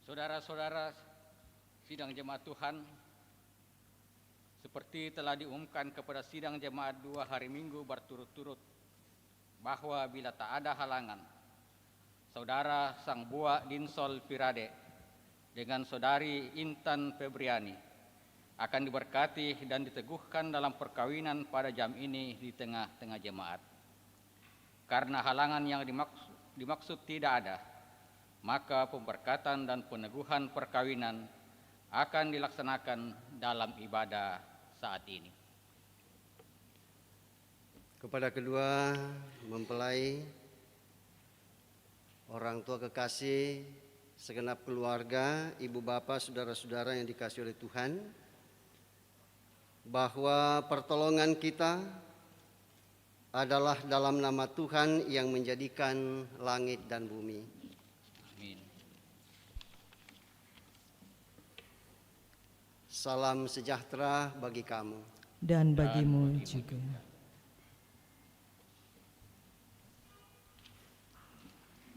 Saudara-saudara sidang jemaat Tuhan, seperti telah diumumkan kepada sidang jemaat 2 hari Minggu berturut-turut bahwa bila tak ada halangan, Saudara Sang Bua Dinsol Pirade dengan Saudari Intan Febriani akan diberkati dan diteguhkan dalam perkawinan pada jam ini di tengah-tengah jemaat. Karena halangan yang dimaksud tidak ada, maka pemberkatan dan peneguhan perkawinan akan dilaksanakan dalam ibadah saat ini. Kepada kedua mempelai, orang tua kekasih, segenap keluarga, ibu bapak, saudara-saudara yang dikasihi oleh Tuhan, bahwa pertolongan kita adalah dalam nama Tuhan yang menjadikan langit dan bumi. Amin. Salam sejahtera bagi kamu. Dan bagimu juga.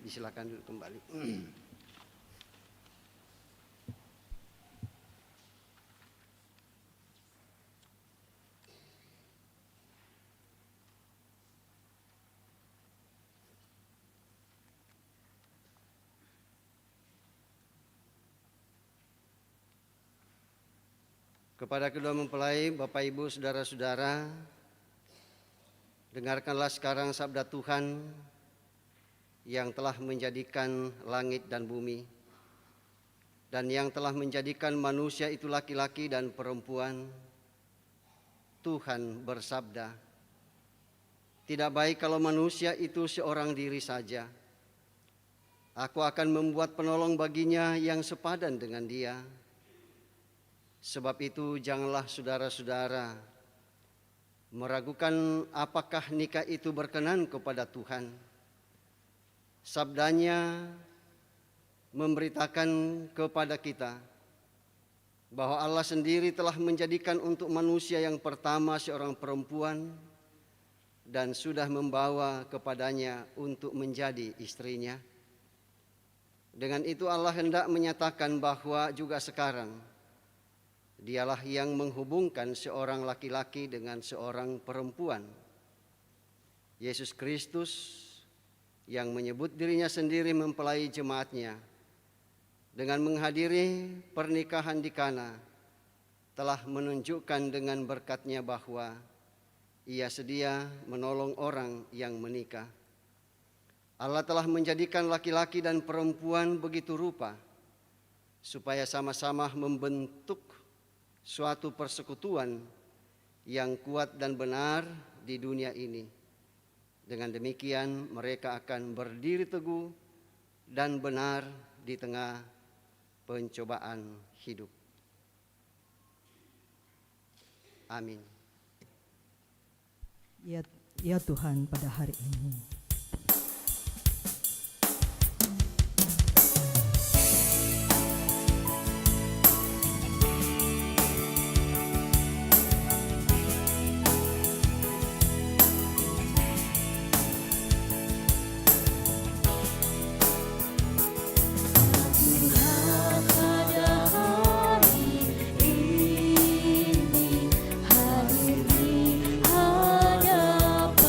Disilakan duduk kembali. Kepada kedua mempelai, Bapak Ibu, saudara-saudara, dengarkanlah sekarang sabda Tuhan yang telah menjadikan langit dan bumi, dan yang telah menjadikan manusia itu laki-laki dan perempuan. Tuhan bersabda, "Tidak baik kalau manusia itu seorang diri saja. Aku akan membuat penolong baginya yang sepadan dengan dia. Sebab itu janganlah saudara-saudara meragukan apakah nikah itu berkenan kepada Tuhan." Sabdanya memberitakan kepada kita bahwa Allah sendiri telah menjadikan untuk manusia yang pertama seorang perempuan dan sudah membawa kepadanya untuk menjadi istrinya. Dengan itu Allah hendak menyatakan bahwa juga sekarang Dialah yang menghubungkan seorang laki-laki dengan seorang perempuan. Yesus Kristus yang menyebut dirinya sendiri mempelai jemaatnya dengan menghadiri pernikahan di Kana telah menunjukkan dengan berkatnya bahwa ia sedia menolong orang yang menikah. Allah telah menjadikan laki-laki dan perempuan begitu rupa supaya sama-sama membentuk suatu persekutuan yang kuat dan benar di dunia ini. Dengan demikian mereka akan berdiri teguh dan benar di tengah pencobaan hidup. Amin. Ya Tuhan, pada hari ini hadir di hadapan-Mu.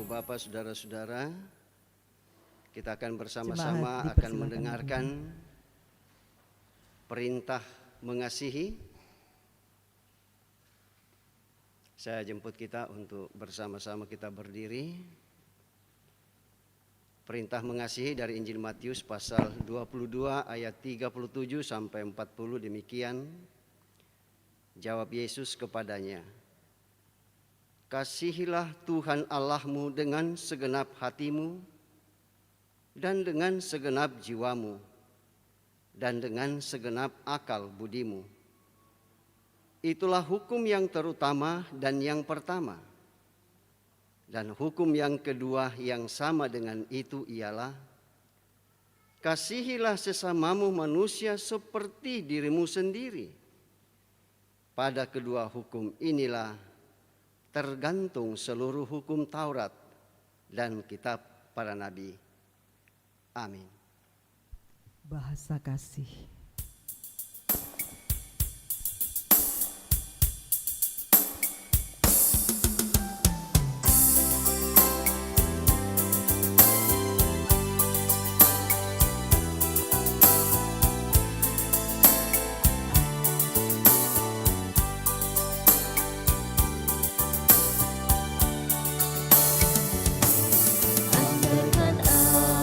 bapak, saudara-saudara, kita akan bersama-sama Jemaat akan dipersilakan mendengarkan perintah mengasihi. Saya jemput kita untuk bersama-sama kita berdiri. Perintah mengasihi dari Injil Matius pasal 22 ayat 37 sampai 40 demikian. Jawab Yesus kepadanya, "Kasihilah Tuhan Allahmu dengan segenap hatimu dan dengan segenap jiwamu dan dengan segenap akal budimu. Itulah hukum yang terutama dan yang pertama. Dan hukum yang kedua yang sama dengan itu ialah, kasihilah sesamamu manusia seperti dirimu sendiri. Pada kedua hukum inilah tergantung seluruh hukum Taurat dan kitab para nabi." Amin. Bahasa kasih. Andaikan aku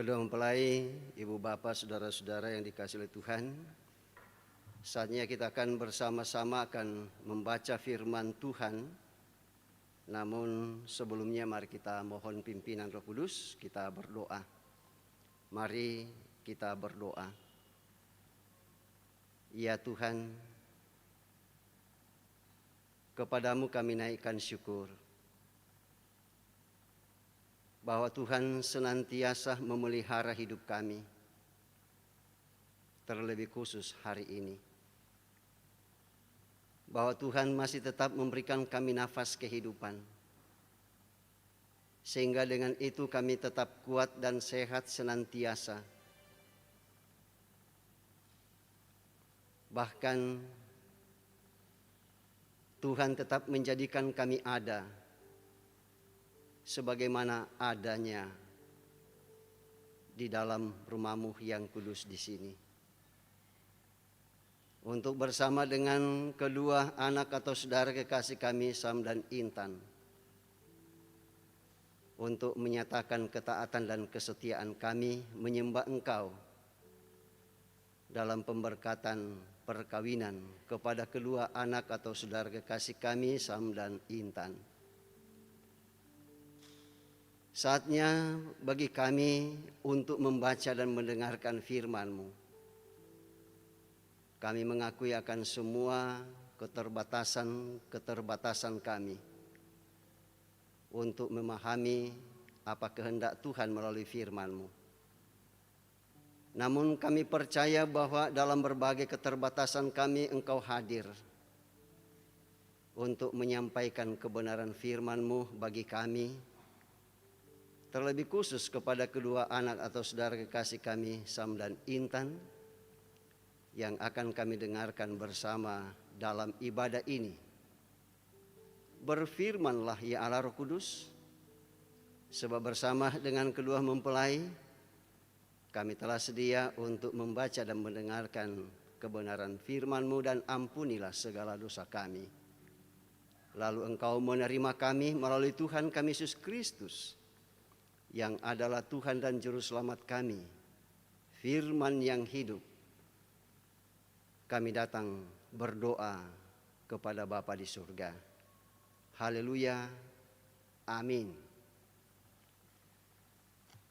Kedua mempelai, ibu bapak, saudara-saudara yang dikasihi oleh Tuhan, saatnya kita akan bersama-sama akan membaca firman Tuhan. Namun sebelumnya mari kita mohon pimpinan Roh Kudus, kita berdoa. Mari kita berdoa. Ya Tuhan, kepadamu kami naikkan syukur bahwa Tuhan senantiasa memelihara hidup kami, terlebih khusus hari ini. Bahwa Tuhan masih tetap memberikan kami nafas kehidupan, sehingga dengan itu kami tetap kuat dan sehat senantiasa. Bahkan Tuhan tetap menjadikan kami ada sebagaimana adanya di dalam rumah-Mu yang kudus di sini. untuk bersama dengan kedua anak atau saudara kekasih kami Sam dan Intan untuk menyatakan ketaatan dan kesetiaan kami menyembah Engkau dalam pemberkatan perkawinan kepada kedua anak atau saudara kekasih kami Sam dan Intan. Saatnya bagi kami untuk membaca dan mendengarkan firman-Mu. Kami mengakui akan semua keterbatasan kami untuk memahami apa kehendak Tuhan melalui firman-Mu. Namun kami percaya bahwa dalam berbagai keterbatasan kami Engkau hadir untuk menyampaikan kebenaran firman-Mu bagi kami, terlebih khusus kepada kedua anak atau saudara kekasih kami Sam dan Intan yang akan kami dengarkan bersama dalam ibadah ini. Berfirmanlah ya Allah Roh Kudus, sebab bersama dengan kedua mempelai kami telah sedia untuk membaca dan mendengarkan kebenaran firman-Mu, dan ampunilah segala dosa kami. Lalu Engkau menerima kami melalui Tuhan kami Yesus Kristus, yang adalah Tuhan dan Juru Selamat kami, firman yang hidup. Kami datang berdoa kepada Bapa di surga. Haleluya, amin.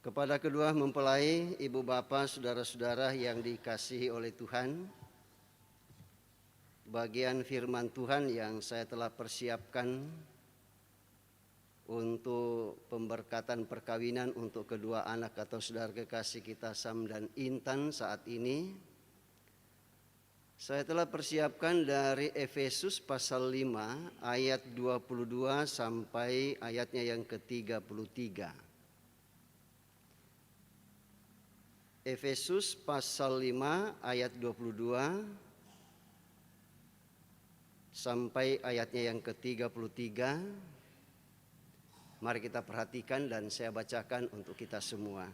Kepada kedua mempelai, ibu bapa, saudara-saudara yang dikasihi oleh Tuhan, bagian firman Tuhan yang saya telah persiapkan untuk pemberkatan perkawinan untuk kedua anak atau saudara kekasih kita Sam dan Intan saat ini, saya telah persiapkan dari Efesus pasal 5 ayat 22 sampai ayatnya yang ke-33. Efesus pasal 5 ayat 22 sampai ayatnya yang ke-33. Mari kita perhatikan dan saya bacakan untuk kita semua.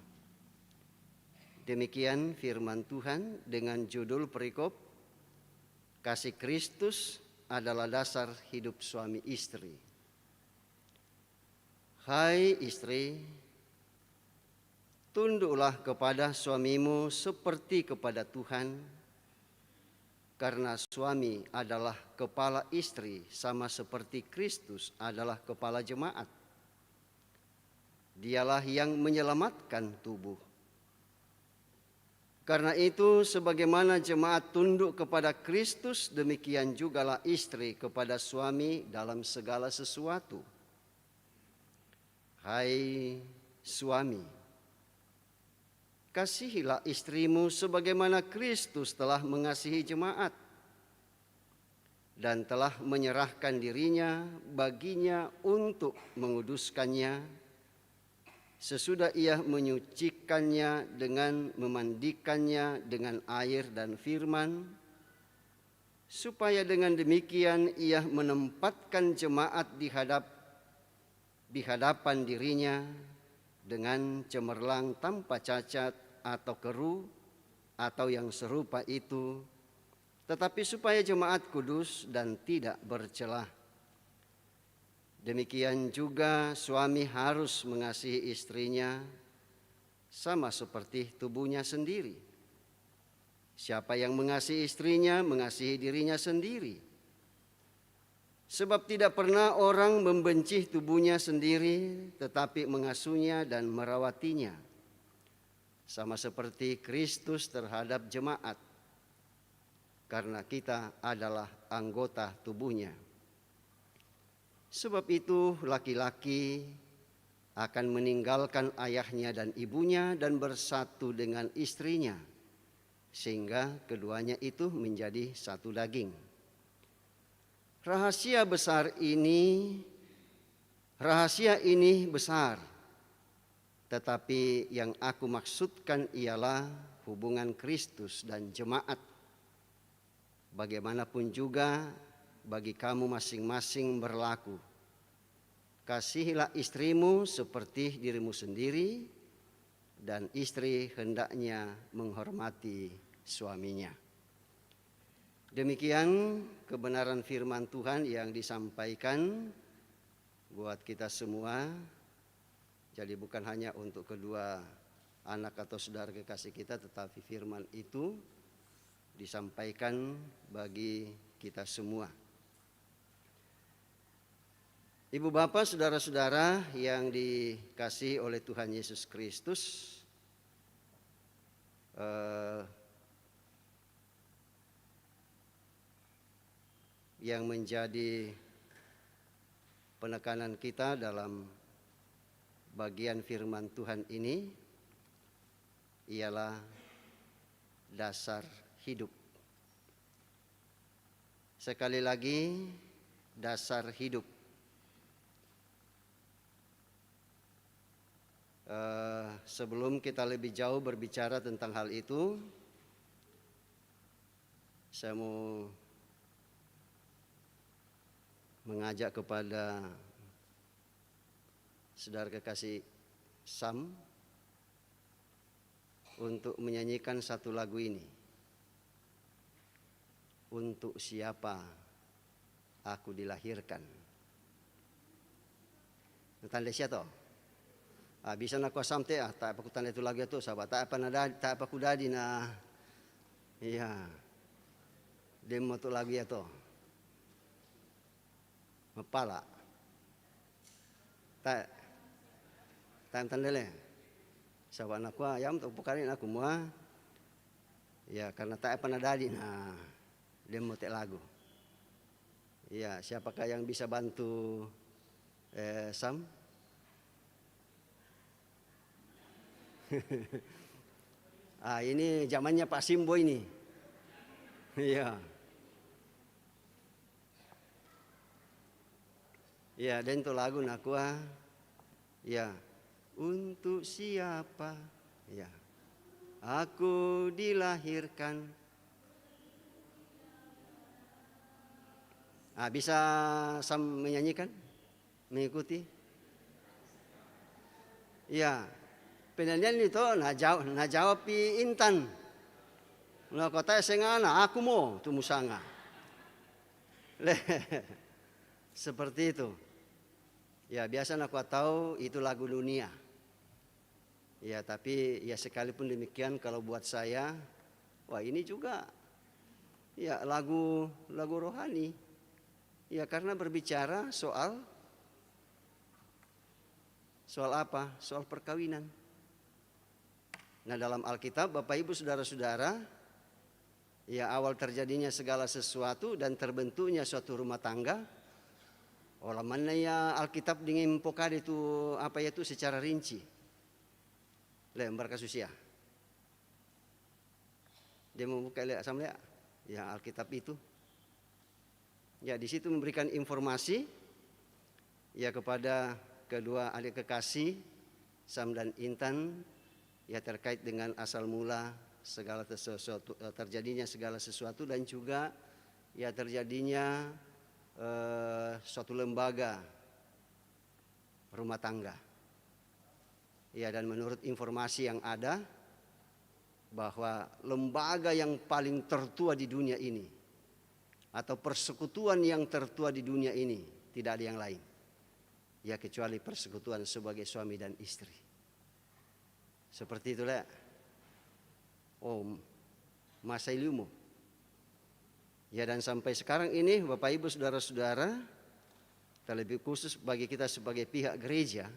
Demikian firman Tuhan dengan judul perikop, Kasih Kristus adalah dasar hidup suami istri. Hai istri, tunduklah kepada suamimu seperti kepada Tuhan, karena suami adalah kepala istri sama seperti Kristus adalah kepala jemaat. Dialah yang menyelamatkan tubuh. Karena itu sebagaimana jemaat tunduk kepada Kristus, demikian jugalah istri kepada suami dalam segala sesuatu. Hai suami, kasihilah istrimu sebagaimana Kristus telah mengasihi jemaat dan telah menyerahkan dirinya baginya untuk menguduskannya, sesudah ia menyucikannya dengan memandikannya dengan air dan firman, supaya dengan demikian ia menempatkan jemaat di hadapan dirinya dengan cemerlang tanpa cacat atau keruh atau yang serupa itu, tetapi supaya jemaat kudus dan tidak bercelah. Demikian juga suami harus mengasihi istrinya sama seperti tubuhnya sendiri. Siapa yang mengasihi istrinya mengasihi dirinya sendiri. Sebab tidak pernah orang membenci tubuhnya sendiri, tetapi mengasuhnya dan merawatinya, sama seperti Kristus terhadap jemaat, karena kita adalah anggota tubuhnya. Sebab itu laki-laki akan meninggalkan ayahnya dan ibunya dan bersatu dengan istrinya, sehingga keduanya itu menjadi satu daging. Rahasia ini besar, tetapi yang aku maksudkan ialah hubungan Kristus dan jemaat. Bagaimanapun juga bagi kamu masing-masing berlaku. Kasihilah istrimu seperti dirimu sendiri, dan istri hendaknya menghormati suaminya. Demikian kebenaran firman Tuhan yang disampaikan buat kita semua. Jadi bukan hanya untuk kedua anak atau saudara kekasih kita, tetapi firman itu disampaikan bagi kita semua. Ibu bapak, saudara-saudara yang dikasihi oleh Tuhan Yesus Kristus, yang menjadi penekanan kita dalam bagian firman Tuhan ini ialah dasar hidup. Sekali lagi, dasar hidup. Sebelum kita lebih jauh berbicara tentang hal itu, saya mau mengajak kepada saudara kekasih Sam untuk menyanyikan satu lagu ini. Untuk siapa aku dilahirkan. Tanda siapa? Bisa nak kuasam teh tak apa kutan itu lagi tu sahabat tak apa kudadi na iya demo tu lagi tu mapala tak tanda le sahabat nak kuah ayam tu pukarin aku mua ya karena tak apa nadadi na demo teh lagu iya siapakah yang bisa bantu Sam? Ini zamannya Pak Simbo ini. Iya. Ya, dan itu lagu nakua. Ya. Untuk siapa? Ya. Aku dilahirkan. Bisa Sam menyanyikan? Mengikuti? Ya. Penyanyian itu najawab pi Intan. Nah kota sengana aku mau tumusanga. Seperti itu. Ya biasa aku tahu itu lagu dunia. Ya tapi ya sekalipun demikian kalau buat saya, wah ini juga ya lagu rohani. Ya karena berbicara soal apa? Soal perkawinan. Nah dalam Alkitab Bapak Ibu Saudara-saudara, ya awal terjadinya segala sesuatu dan terbentuknya suatu rumah tangga. Olah mana ya Alkitab dengan pokade itu apa ya itu secara rinci. Lembar kasus ya. Dia mau buka lihat sama lihat. Ya Alkitab itu. Ya di situ memberikan informasi ya kepada kedua adik kekasih Sam dan Intan. Ya terkait dengan asal mula segala sesuatu, terjadinya segala sesuatu dan juga ya terjadinya suatu lembaga rumah tangga. Ya dan menurut informasi yang ada bahwa lembaga yang paling tertua di dunia ini atau persekutuan yang tertua di dunia ini tidak ada yang lain. Ya kecuali persekutuan sebagai suami dan istri. Seperti itulah. Oh, masa ilmu. Ya dan sampai sekarang ini Bapak Ibu Saudara-saudara, terlebih khusus bagi kita sebagai pihak gereja,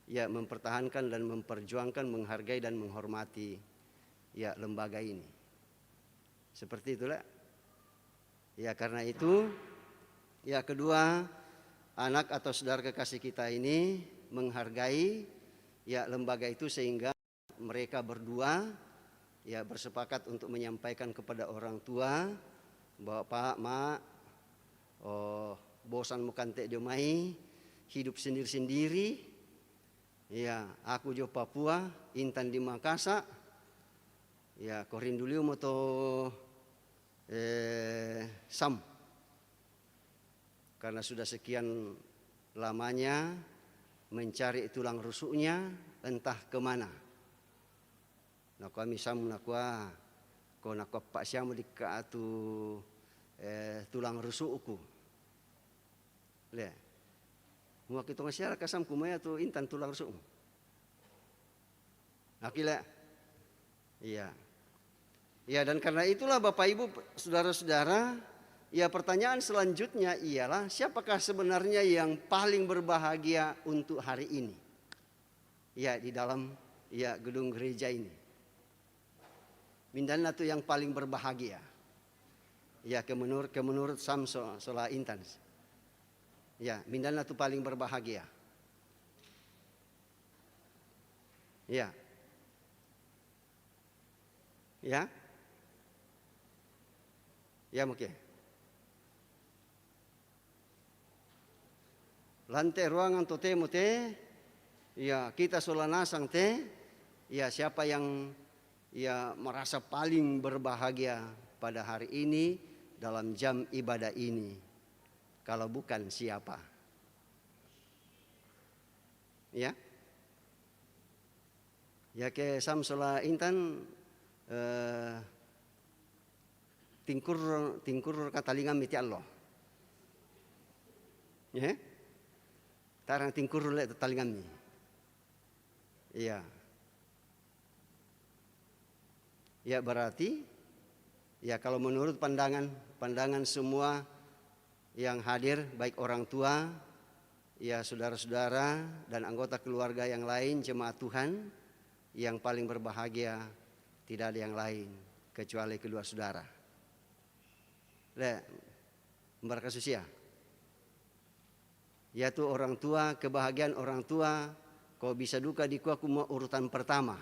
ya mempertahankan dan memperjuangkan, menghargai dan menghormati ya lembaga ini. Seperti itulah. Ya karena itu, ya kedua anak atau saudara kekasih kita ini menghargai ya lembaga itu sehingga mereka berdua ya bersepakat untuk menyampaikan kepada orang tua bahwa Pak, Mak, bosan mukan tek domai, hidup sendiri-sendiri. Ya, aku jo Papua, Intan di Makassar. Ya, korin dulu moto Sam. Karena sudah sekian lamanya mencari tulang rusuknya entah kemana. Nah kami Sam nakwa ko nakoppa siya mo di ka atu tulang rusukku. Le. Mua kita ngasih kasam kumaya tu intan tulang rusuk. Akila. Iya. Ya, dan karena itulah Bapak Ibu, saudara-saudara, ya pertanyaan selanjutnya ialah siapakah sebenarnya yang paling berbahagia untuk hari ini? Ya, di dalam gedung gereja ini. Mindana itu yang paling berbahagia. Ya, menurut Samso Sola Intan. Ya, Mindana itu paling berbahagia. Ya. Ya. Ya mungkin. Lantai ruangan tote mote, ya kita solanasang te, ya siapa yang ya merasa paling berbahagia pada hari ini dalam jam ibadah ini, kalau bukan siapa? Ya, ya ke Samsola Intan. Tingkur katalingam miti Allah. Ya. Tarang tingkur le talingam ni. Iya. Ya berarti ya kalau menurut pandangan semua yang hadir baik orang tua, ya saudara-saudara dan anggota keluarga yang lain jemaat Tuhan, yang paling berbahagia tidak ada yang lain kecuali kedua saudara. Le, berkasus ya. Yaitu orang tua, kebahagiaan orang tua, kau bisa duka di aku mau urutan pertama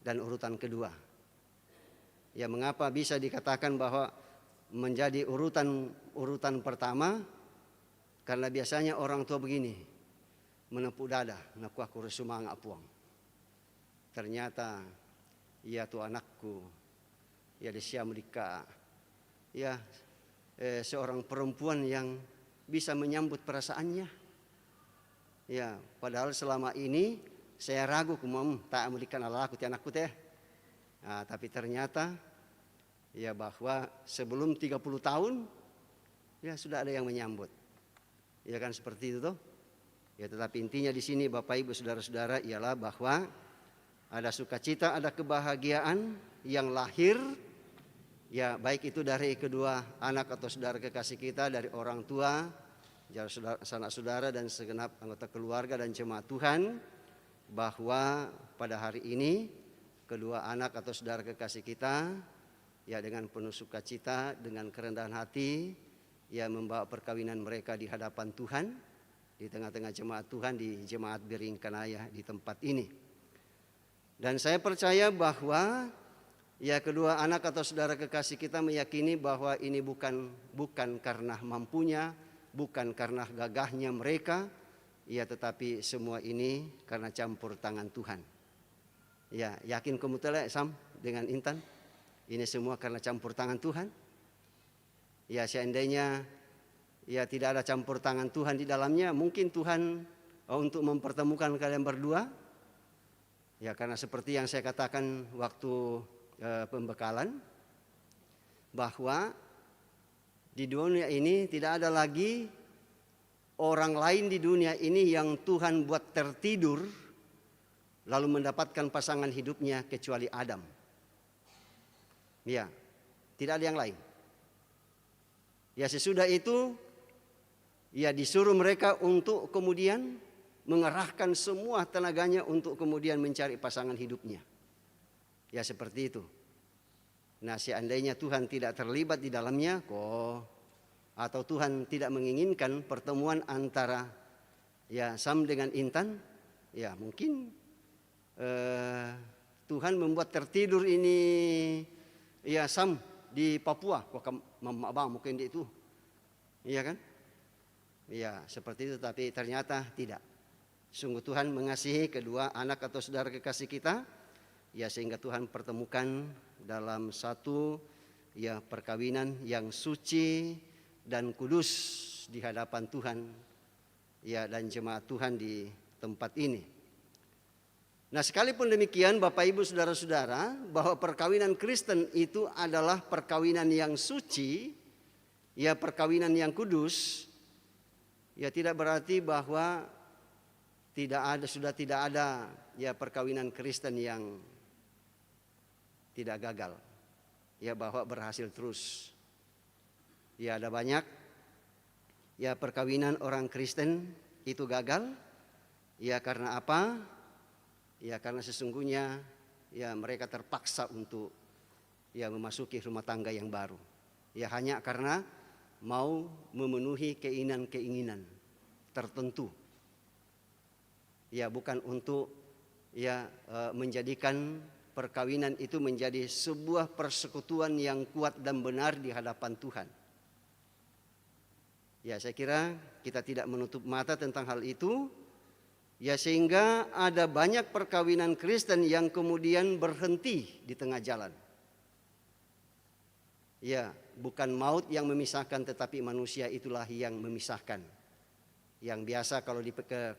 dan urutan kedua. Ya mengapa bisa dikatakan bahwa menjadi urutan pertama? Karena biasanya orang tua begini, menepuk dada, naku aku resumang apuang. Ternyata ya tu anakku, ya desia mereka. Ya, seorang perempuan yang bisa menyambut perasaannya. Ya, padahal selama ini saya ragu kumam tak memberikan aku ti anakku teh. Nah, tapi ternyata ya bahwa sebelum 30 tahun ya sudah ada yang menyambut. Ya kan seperti itu toh. Ya tetapi intinya di sini Bapak Ibu saudara-saudara ialah bahwa ada sukacita, ada kebahagiaan yang lahir. Ya baik itu dari kedua anak atau saudara kekasih kita, dari orang tua, sanak saudara dan segenap anggota keluarga dan jemaat Tuhan, bahwa pada hari ini kedua anak atau saudara kekasih kita ya dengan penuh sukacita, dengan kerendahan hati, ya membawa perkawinan mereka di hadapan Tuhan, di tengah-tengah jemaat Tuhan, di jemaat Biringkanaya di tempat ini. Dan saya percaya bahwa ya kedua anak atau saudara kekasih kita meyakini bahwa ini bukan karena mampunya, bukan karena gagahnya mereka, ya tetapi semua ini karena campur tangan Tuhan. Ya yakin kamu telah Sam dengan Intan, ini semua karena campur tangan Tuhan. Ya seandainya ya tidak ada campur tangan Tuhan di dalamnya, mungkin Tuhan untuk mempertemukan kalian berdua. Ya karena seperti yang saya katakan waktu pembekalan, bahwa di dunia ini tidak ada lagi orang lain di dunia ini yang Tuhan buat tertidur lalu mendapatkan pasangan hidupnya kecuali Adam. Ya, tidak ada yang lain. Ya sesudah itu ya disuruh mereka untuk kemudian mengerahkan semua tenaganya untuk kemudian mencari pasangan hidupnya. Ya seperti itu. Nah seandainya Tuhan tidak terlibat di dalamnya atau Tuhan tidak menginginkan pertemuan antara ya Sam dengan Intan, ya mungkin Tuhan membuat tertidur ini ya Sam di Papua, mungkin itu, iya kan? Ya seperti itu, tapi ternyata tidak. Sungguh Tuhan mengasihi kedua anak atau saudara kekasih kita, ya sehingga Tuhan pertemukan dalam satu ya perkawinan yang suci dan kudus di hadapan Tuhan, ya dan jemaat Tuhan di tempat ini. Nah, sekalipun demikian Bapak Ibu Saudara-saudara, bahwa perkawinan Kristen itu adalah perkawinan yang suci, ya perkawinan yang kudus, ya tidak berarti bahwa sudah tidak ada ya perkawinan Kristen yang tidak gagal, ya bahwa berhasil terus. Ya ada banyak ya perkawinan orang Kristen itu gagal, ya karena apa? Ya karena sesungguhnya ya mereka terpaksa untuk ya memasuki rumah tangga yang baru. Ya hanya karena mau memenuhi keinginan-keinginan tertentu. Ya bukan untuk ya menjadikan perkawinan itu menjadi sebuah persekutuan yang kuat dan benar di hadapan Tuhan. Ya saya kira kita tidak menutup mata tentang hal itu. Ya sehingga ada banyak perkawinan Kristen yang kemudian berhenti di tengah jalan. Ya, bukan maut yang memisahkan tetapi manusia itulah yang memisahkan. Yang biasa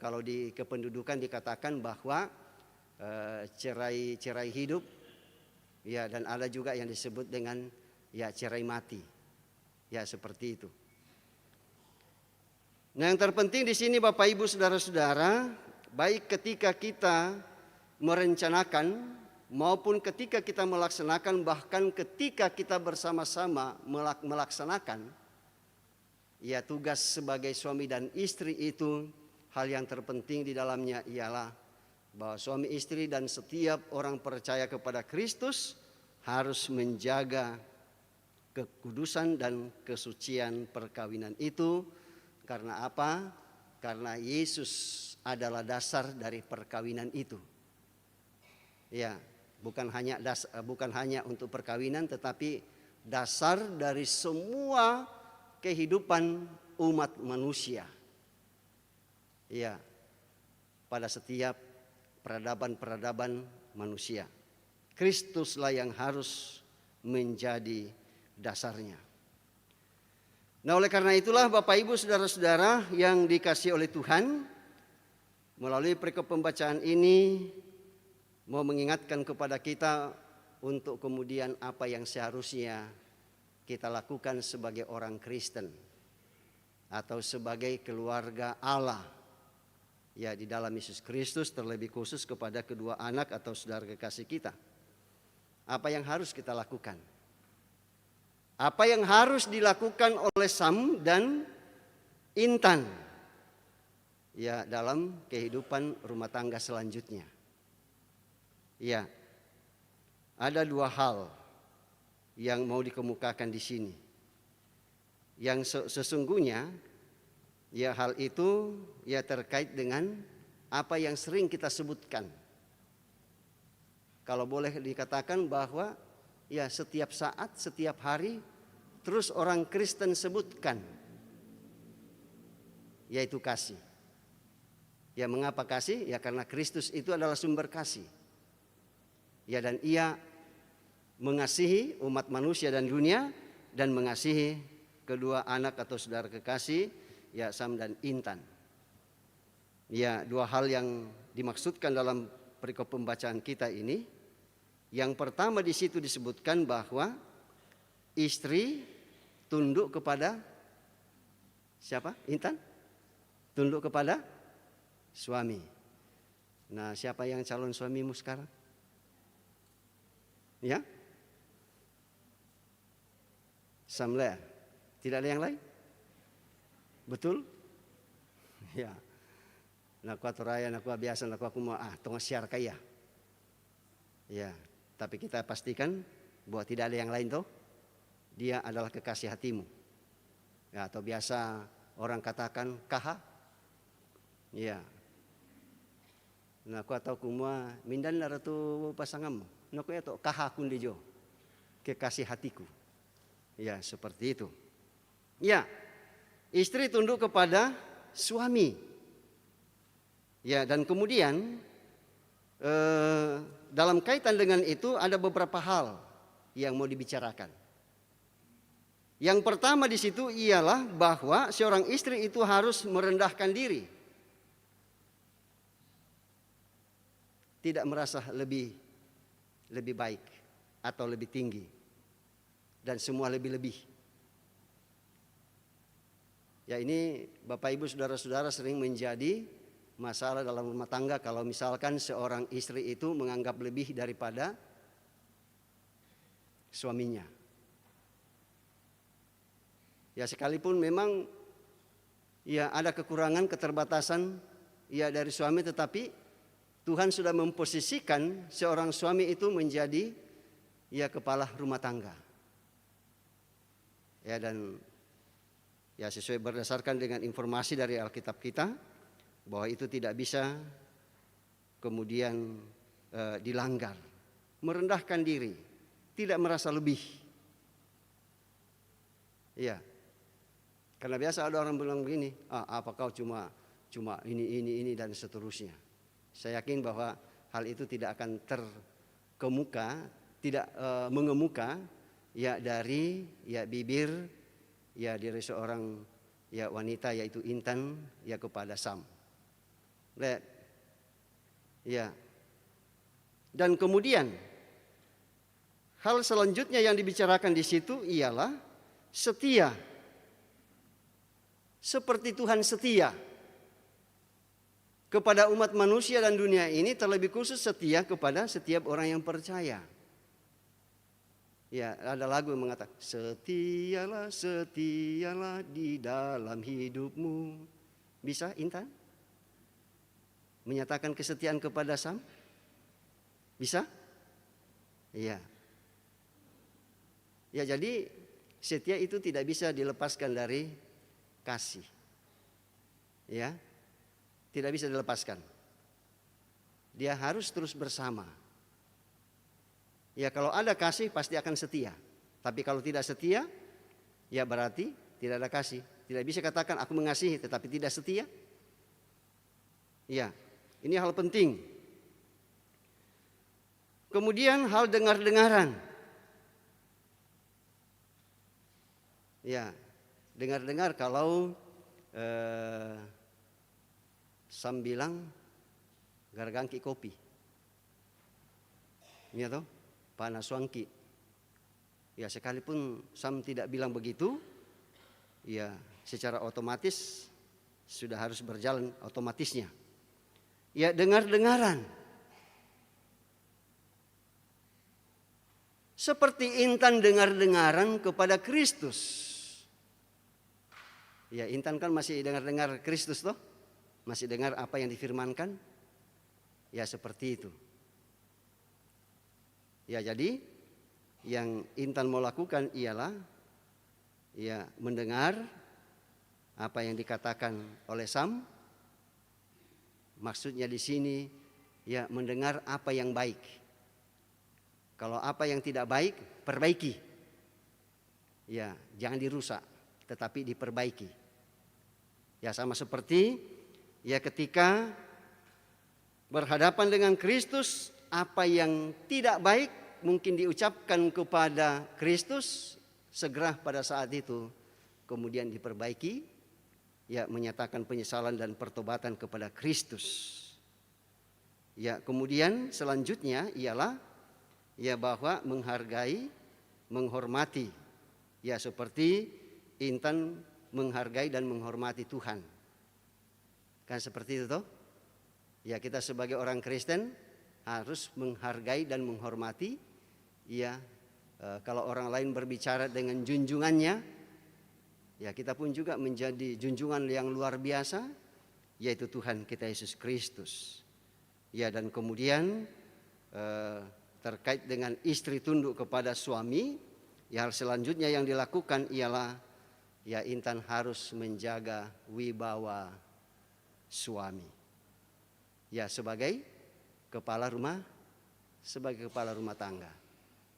kalau di kependudukan dikatakan bahwa cerai hidup, ya dan ada juga yang disebut dengan ya cerai mati. Ya seperti itu. Nah, yang terpenting di sini Bapak Ibu Saudara-saudara, baik ketika kita merencanakan maupun ketika kita melaksanakan, bahkan ketika kita bersama-sama melaksanakan, ya tugas sebagai suami dan istri itu hal yang terpenting di dalamnya ialah bahwa suami istri dan setiap orang percaya kepada Kristus harus menjaga kekudusan dan kesucian perkawinan itu. Karena apa? Karena Yesus adalah dasar dari perkawinan itu. Ya, bukan hanya untuk perkawinan, tetapi dasar dari semua kehidupan umat manusia. Ya, pada setiap peradaban-peradaban manusia. Kristuslah yang harus menjadi dasarnya. Nah, oleh karena itulah Bapak Ibu Saudara-saudara yang dikasihi oleh Tuhan, melalui perikop pembacaan ini mau mengingatkan kepada kita untuk kemudian apa yang seharusnya kita lakukan sebagai orang Kristen atau sebagai keluarga Allah, ya di dalam Yesus Kristus, terlebih khusus kepada kedua anak atau saudara kekasih kita. Apa yang harus kita lakukan? Apa yang harus dilakukan oleh Sam dan Intan ya dalam kehidupan rumah tangga selanjutnya? Ya, ada dua hal yang mau dikemukakan di sini. Yang sesungguhnya ya hal itu ya terkait dengan apa yang sering kita sebutkan. Kalau boleh dikatakan bahwa ya setiap saat, setiap hari terus orang Kristen sebutkan, yaitu kasih. Ya mengapa kasih? Ya karena Kristus itu adalah sumber kasih. Ya dan ia mengasihi umat manusia dan dunia dan mengasihi kedua anak atau saudara kekasih, ya Sam dan Intan. Ya dua hal yang dimaksudkan dalam perikop pembacaan kita ini. Yang pertama di situ disebutkan bahwa istri tunduk kepada siapa? Intan? Tunduk kepada suami. Nah, siapa yang calon suamimu sekarang? Ya? Samlea. Tidak ada yang lain? Betul? Ya. Naku aturaya, naku biasa, naku aku mau tengah siar kaya. Ya. Tapi kita pastikan bahwa tidak ada yang lain toh. Dia adalah kekasih hatimu. Ya, atau biasa orang katakan kaha. Ya. Nah, aku atau kumua mindan naratu pasanganmu. Nah, aku itu kaha kundijo. Kekasih hatiku. Ya, seperti itu. Ya. Istri tunduk kepada suami. Ya, dan kemudian dalam kaitan dengan itu ada beberapa hal yang mau dibicarakan. Yang pertama di situ ialah bahwa seorang istri itu harus merendahkan diri. tidak merasa lebih baik atau lebih tinggi dan semua lebih-lebih. Ya, ini Bapak Ibu saudara-saudara sering menjadi masalah dalam rumah tangga kalau misalkan seorang istri itu menganggap lebih daripada suaminya. Ya, sekalipun memang ya ada kekurangan, keterbatasan ya dari suami, tetapi Tuhan sudah memposisikan seorang suami itu menjadi ya kepala rumah tangga. Ya, dan ya sesuai berdasarkan dengan informasi dari Alkitab kita bahwa itu tidak bisa kemudian dilanggar. Merendahkan diri, tidak merasa lebih. Ya. Karena biasa ada orang bilang begini, apa kau cuma ini dan seterusnya. Saya yakin bahwa hal itu tidak akan terkemuka, tidak mengemuka ya dari ya bibir ya dari seorang ya wanita yaitu Intan ya kepada Sam. Lihat. Ya. Dan kemudian hal selanjutnya yang dibicarakan di situ ialah setia. Seperti Tuhan setia kepada umat manusia dan dunia ini, terlebih khusus setia kepada setiap orang yang percaya. Ya, ada lagu yang mengatakan, setialah, setialah di dalam hidupmu. Bisa Intan menyatakan kesetiaan kepada Sam? Bisa? Iya. Ya, jadi setia itu tidak bisa dilepaskan dari kasih. Ya. Tidak bisa dilepaskan. Dia harus terus bersama. Ya, kalau ada kasih pasti akan setia. Tapi kalau tidak setia, ya berarti tidak ada kasih. Tidak bisa katakan aku mengasihi tetapi tidak setia. Ya, ini hal penting. Kemudian hal dengar-dengaran. Ya, dengar-dengar kalau Sam bilang gargangki kopi. Ini atau panaswangki. Ya, sekalipun Sam tidak bilang begitu, ya secara otomatis sudah harus berjalan otomatisnya. Ya, dengar-dengaran. Seperti Intan dengar-dengaran kepada Kristus. Ya, Intan kan masih dengar-dengar Kristus toh? Masih dengar apa yang difirmankan? Ya, seperti itu. Ya, jadi yang Intan mau lakukan ialah ya mendengar apa yang dikatakan oleh Sam. Maksudnya di sini ya mendengar apa yang baik. Kalau apa yang tidak baik, perbaiki. Ya, jangan dirusak, tetapi diperbaiki. Ya, sama seperti ya ketika berhadapan dengan Kristus, apa yang tidak baik mungkin diucapkan kepada Kristus, segera pada saat itu kemudian diperbaiki, ya menyatakan penyesalan dan pertobatan kepada Kristus. Ya, kemudian selanjutnya ialah ya bahwa menghargai, menghormati. Ya, seperti Intan menghargai dan menghormati Tuhan. Kan seperti itu toh? Ya, kita sebagai orang Kristen harus menghargai dan menghormati. Ya, kalau orang lain berbicara dengan junjungannya, ya kita pun juga menjadi junjungan yang luar biasa, yaitu Tuhan kita Yesus Kristus. Ya, dan kemudian terkait dengan istri tunduk kepada suami, ya hal selanjutnya yang dilakukan ialah ya Intan harus menjaga wibawa suami. Ya, sebagai kepala rumah tangga.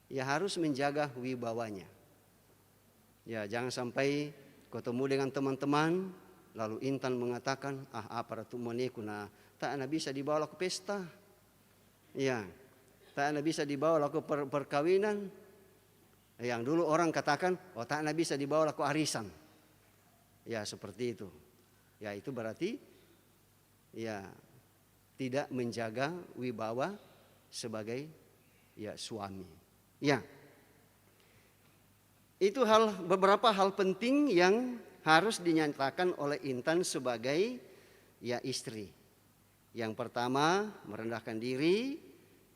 Ya harus menjaga wibawanya. Ya, jangan sampai ketemu dengan teman-teman lalu Intan mengatakan, apa ratu moneku tak ana bisa dibawa ke pesta. Ya, tak ana bisa dibawa ke perkawinan. Yang dulu orang katakan, tak ana bisa dibawa ke arisan. Ya, seperti itu. Ya, itu berarti ya tidak menjaga wibawa sebagai ya suami. Ya. Itu beberapa hal penting yang harus dinyatakan oleh Intan sebagai ya istri. Yang pertama, merendahkan diri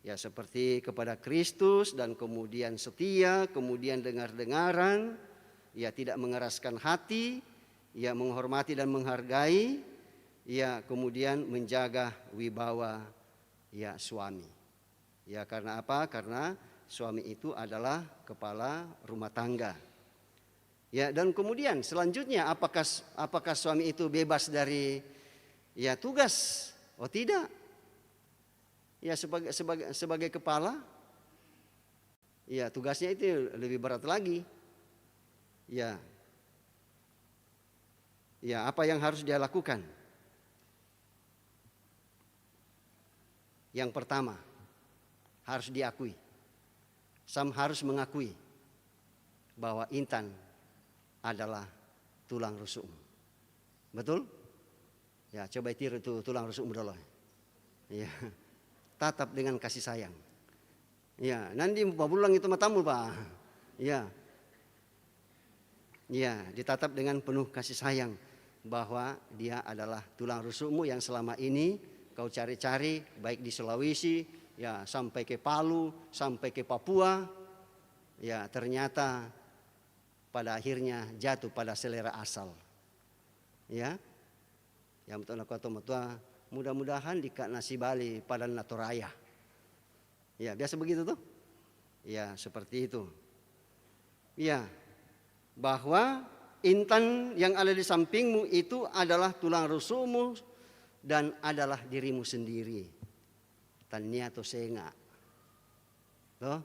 ya seperti kepada Kristus, dan kemudian setia, kemudian dengar-dengaran, ya tidak mengeraskan hati, ya menghormati dan menghargai, ya kemudian menjaga wibawa ya suami. Ya karena apa? Karena suami itu adalah kepala rumah tangga. Ya, dan kemudian selanjutnya apakah suami itu bebas dari ya tugas? Oh tidak. Ya sebagai kepala, ya tugasnya itu lebih berat lagi. Ya. Ya, apa yang harus dia lakukan? Yang pertama, harus diakui. Sam harus mengakui bahwa Intan adalah tulang rusukmu. Betul? Ya, coba tiru itu tulang rusukmu dulu. Ya. Tatap dengan kasih sayang. Ya, nanti pulang itu matamu, Pak. Ya. Ya, ditatap dengan penuh kasih sayang bahwa dia adalah tulang rusukmu yang selama ini kau cari-cari, baik di Sulawesi, ya sampai ke Palu, sampai ke Papua. Ya, ternyata pada akhirnya jatuh pada selera asal. Ya. Yang betul mudah-mudahan di nasi Bali pada Natoraya. Ya, biasa begitu tuh. Ya, seperti itu. Ya, bahwa Intan yang ada di sampingmu itu adalah tulang rusukmu dan adalah dirimu sendiri. Tania atau senga. Loh?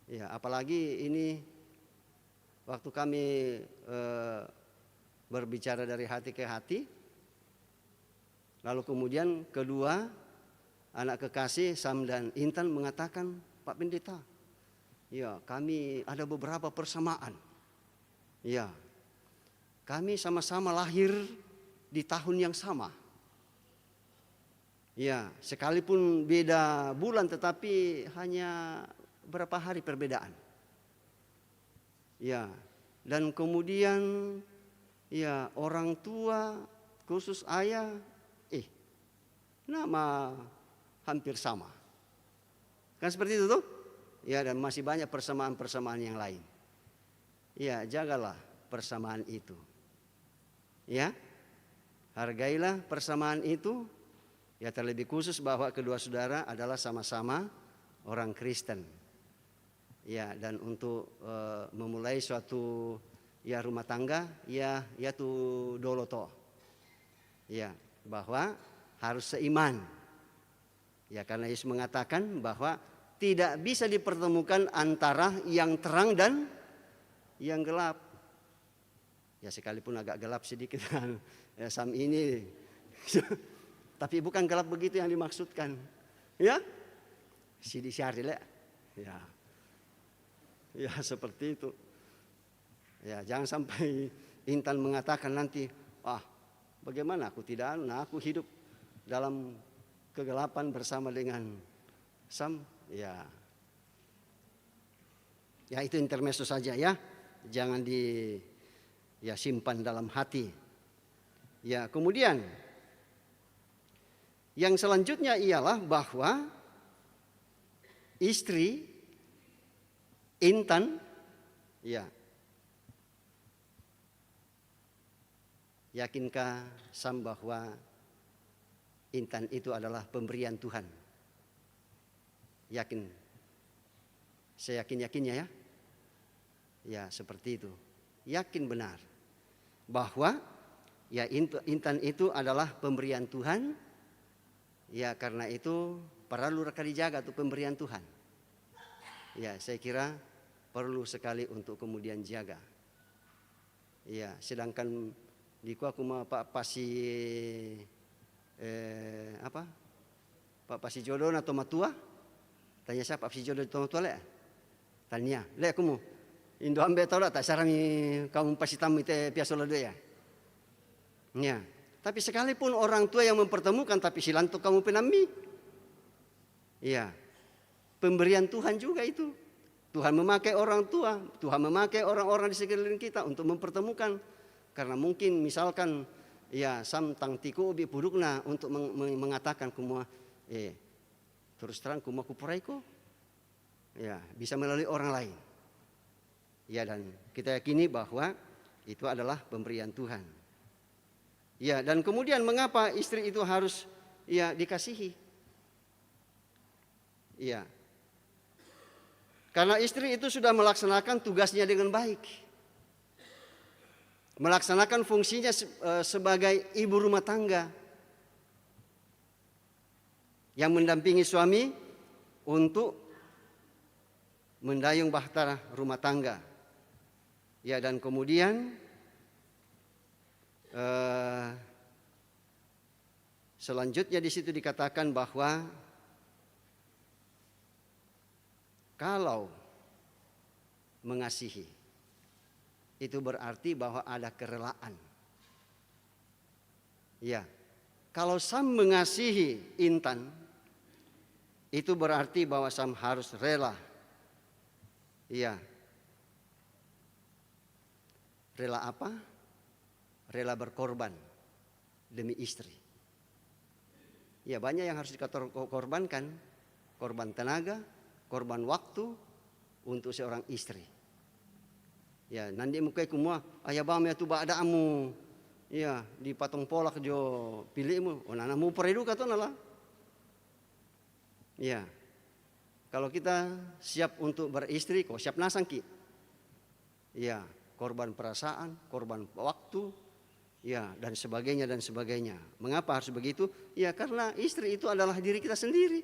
Ya, apalagi ini waktu kami berbicara dari hati ke hati, lalu kemudian kedua anak kekasih Sam dan Intan mengatakan, Pak Pendeta, ya kami ada beberapa persamaan. Ya, kami sama-sama lahir di tahun yang sama. Ya, sekalipun beda bulan tetapi hanya berapa hari perbedaan. Ya, dan kemudian ya orang tua khusus ayah nama hampir sama. Kan seperti itu tuh? Ya, dan masih banyak persamaan-persamaan yang lain. Ya, jagalah persamaan itu. Ya, hargailah persamaan itu. Ya, terlebih khusus bahwa kedua saudara adalah sama-sama orang Kristen. Ya, dan untuk memulai suatu ya rumah tangga, ya tu doloto. Ya, bahwa harus seiman. Ya, karena Yesus mengatakan bahwa tidak bisa dipertemukan antara yang terang dan yang gelap. Ya, sekalipun agak gelap sedikit kan ya, Sam ini. Tapi bukan gelap begitu yang dimaksudkan. Ya. Sidi syaril ya. Ya, seperti itu. Ya, jangan sampai Intan mengatakan nanti, bagaimana aku tidak, aku hidup dalam kegelapan bersama dengan Sam. Ya. Ya, itu intermezzo saja ya. Jangan simpan dalam hati. Ya, kemudian yang selanjutnya ialah bahwa istri Intan ya, yakinkah Sam bahwa Intan itu adalah pemberian Tuhan? Yakin? Saya yakin-yakinnya ya. Ya, seperti itu. Yakin benar bahwa ya Intan itu adalah pemberian Tuhan. Ya, karena itu perlu reka dijaga tuh pemberian Tuhan. Ya, saya kira perlu sekali untuk kemudian jaga. Ya, sedangkan di aku mau Pak Pasi Pak Pasi jodoh atau matua? Tanya siapa Pak Pasi jodoh atau matua le? Tanya, le aku mau Indo ambe tahu tak sarami kamu pasti tamu itu biasa lo ya. Ya, Tapi sekalipun orang tua yang mempertemukan, tapi silanto kamu penambi. Iya, pemberian Tuhan juga itu. Tuhan memakai orang tua, Tuhan memakai orang-orang di sekeliling kita untuk mempertemukan. Karena mungkin misalkan ya sam tang tiku ubi pudukna untuk mengatakan kumua terus terang kumua kupuraiko. Ya, bisa melalui orang lain. Ya, dan kita yakini bahwa itu adalah pemberian Tuhan. Ya, dan kemudian mengapa istri itu harus ya dikasihi? Ya. Karena istri itu sudah melaksanakan tugasnya dengan baik. Melaksanakan fungsinya sebagai ibu rumah tangga yang mendampingi suami untuk mendayung bahtera rumah tangga. Ya, dan kemudian selanjutnya di situ dikatakan bahwa kalau mengasihi itu berarti bahwa ada kerelaan. Ya, kalau Sam mengasihi Intan itu berarti bahwa Sam harus rela. Iya. Rela apa? Rela berkorban demi istri. Ya, banyak yang harus dikorbankan. Korban tenaga, korban waktu untuk seorang istri. Ya, nanti mukai kumua ayah bam ya tu bada amu. Ya, di patong polak jo pilihmu. Oh, nanamu peredu kata nala. Ya. Kalau kita siap untuk beristri, kok siap nasangki. Ya, korban perasaan, korban waktu, ya, dan sebagainya dan sebagainya. Mengapa harus begitu? Ya, karena istri itu adalah diri kita sendiri.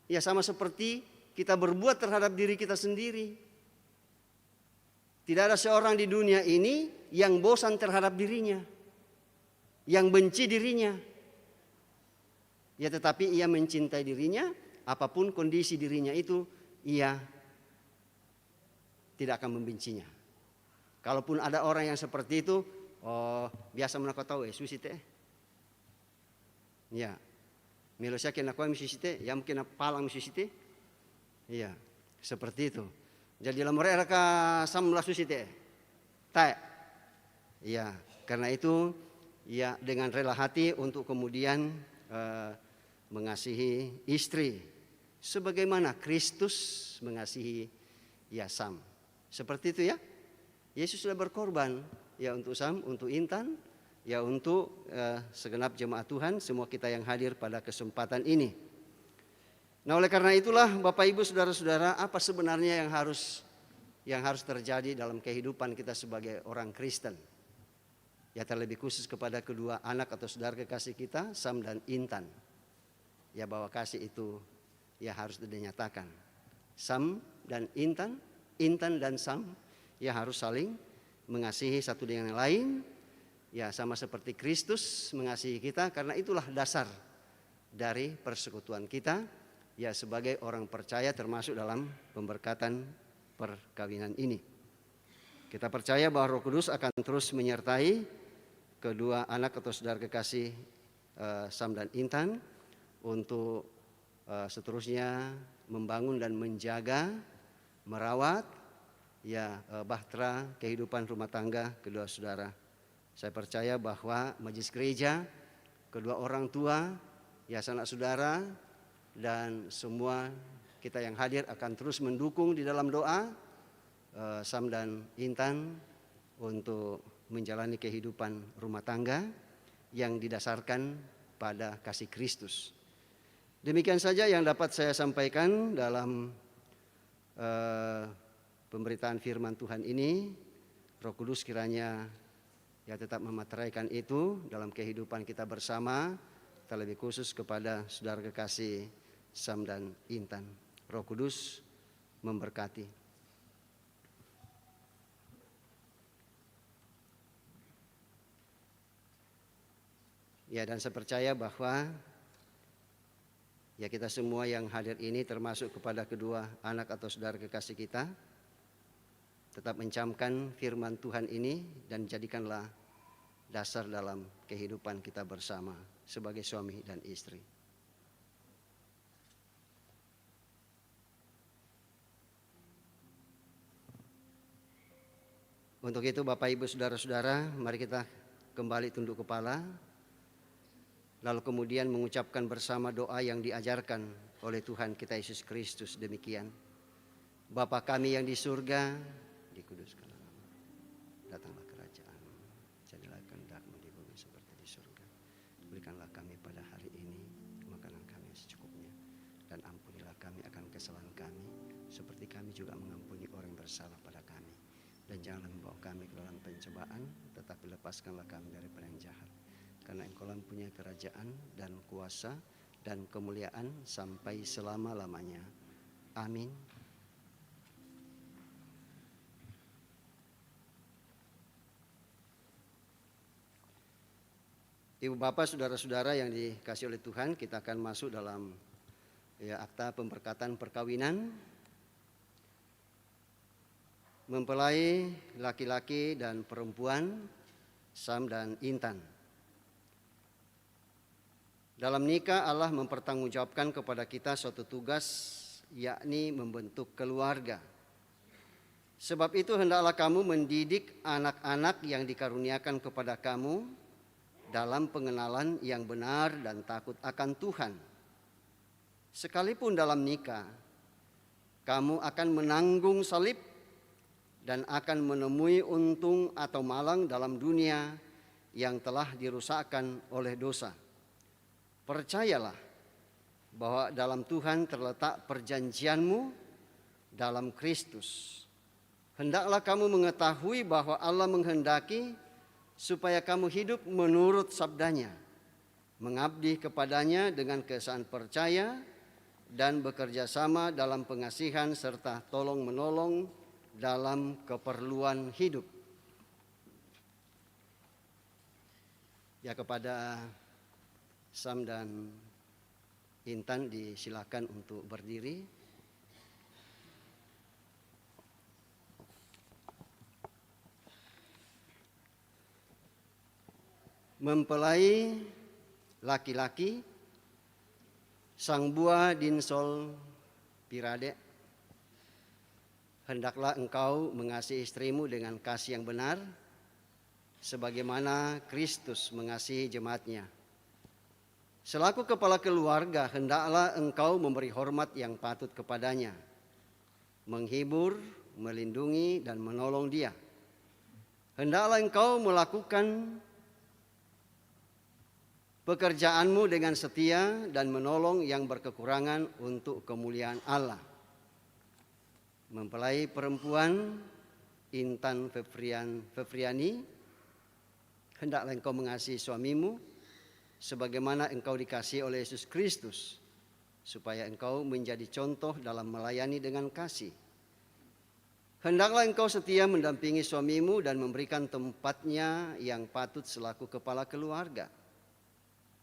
Ya, sama seperti kita berbuat terhadap diri kita sendiri. Tidak ada seorang di dunia ini yang bosan terhadap dirinya, yang benci dirinya. Ya, tetapi ia mencintai dirinya, apapun kondisi dirinya itu, ia tidak akan membencinya. Kalaupun ada orang yang seperti itu, biasa menakut tahu susi teh. Ya, melosya kena kau susi teh, yang mungkin palang susi teh. Ya, seperti itu. Jadi dalam mereka samlah susi teh. Tak. Ya, karena itu ya dengan rela hati untuk kemudian mengasihi istri sebagaimana Kristus mengasihi ya Sam. Seperti itu ya. Yesus sudah berkorban ya untuk Sam, untuk Intan, ya untuk segenap jemaat Tuhan, semua kita yang hadir pada kesempatan ini. Nah, oleh karena itulah Bapak Ibu saudara-saudara, apa sebenarnya yang harus terjadi dalam kehidupan kita sebagai orang Kristen? Ya, terlebih khusus kepada kedua anak atau saudara kekasih kita, Sam dan Intan. Ya, bahwa kasih itu ya harus dinyatakan. Sam dan Intan, Intan dan Sam ya harus saling mengasihi satu dengan yang lain. Ya, sama seperti Kristus mengasihi kita, karena itulah dasar dari persekutuan kita ya sebagai orang percaya, termasuk dalam pemberkatan perkawinan ini. Kita percaya bahwa Roh Kudus akan terus menyertai kedua anak atau saudara kekasih Sam dan Intan untuk seterusnya membangun dan menjaga, merawat ya bahtera kehidupan rumah tangga kedua saudara. Saya percaya bahwa majelis gereja, kedua orang tua, ya sanak saudara, dan semua kita yang hadir akan terus mendukung di dalam doa Sam dan Intan untuk menjalani kehidupan rumah tangga yang didasarkan pada kasih Kristus. Demikian saja yang dapat saya sampaikan dalam pemberitaan firman Tuhan ini. Roh Kudus kiranya ya tetap memateraikan itu dalam kehidupan kita bersama, terlebih khusus kepada saudara kekasih Sam dan Intan. Roh Kudus memberkati. Ya, dan saya percaya bahwa ya kita semua yang hadir ini, termasuk kepada kedua anak atau saudara kekasih kita, tetap mencamkan firman Tuhan ini dan jadikanlah dasar dalam kehidupan kita bersama sebagai suami dan istri. Untuk itu Bapak Ibu Saudara-saudara, mari kita kembali tunduk kepala, lalu kemudian mengucapkan bersama doa yang diajarkan oleh Tuhan kita Yesus Kristus demikian. Bapa kami yang di surga, dikuduskanlah nama, datanglah kerajaan-Mu, jadilah kehendak-Mu di bumi seperti di surga. Berikanlah kami pada hari ini makanan kami secukupnya, dan ampunilah kami akan kesalahan kami, seperti kami juga mengampuni orang yang bersalah pada kami. Dan janganlah membawa kami ke dalam pencobaan, tetapi lepaskanlah kami daripada yang jahat. Karena Engkau mempunyai kerajaan dan kuasa dan kemuliaan sampai selama-lamanya. Amin. Ibu bapak, saudara-saudara yang dikasih oleh Tuhan, kita akan masuk dalam akta pemberkatan perkawinan. Mempelai laki-laki dan perempuan, Sam dan Intan. Dalam nikah Allah mempertanggungjawabkan kepada kita suatu tugas, yakni membentuk keluarga. Sebab itu hendaklah kamu mendidik anak-anak yang dikaruniakan kepada kamu dalam pengenalan yang benar dan takut akan Tuhan. Sekalipun dalam nikah, kamu akan menanggung salib dan akan menemui untung atau malang dalam dunia yang telah dirusakkan oleh dosa. Percayalah bahwa dalam Tuhan terletak perjanjianmu dalam Kristus. Hendaklah kamu mengetahui bahwa Allah menghendaki supaya kamu hidup menurut sabdanya, mengabdi kepadanya dengan keesaan percaya dan bekerja sama dalam pengasihan serta tolong-menolong dalam keperluan hidup. Ya, kepada Sam dan Intan disilakan untuk berdiri. Mempelai laki-laki Sangbua Dinsol Pirade, hendaklah engkau mengasihi istrimu dengan kasih yang benar, sebagaimana Kristus mengasihi jemaat-Nya. Selaku kepala keluarga, hendaklah engkau memberi hormat yang patut kepadanya, menghibur, melindungi, dan menolong dia. Hendaklah engkau melakukan pekerjaanmu dengan setia dan menolong yang berkekurangan untuk kemuliaan Allah. Mempelai perempuan Intan Fevriani, hendaklah engkau mengasihi suamimu sebagaimana engkau dikasihi oleh Yesus Kristus, supaya engkau menjadi contoh dalam melayani dengan kasih. Hendaklah engkau setia mendampingi suamimu dan memberikan tempatnya yang patut selaku kepala keluarga.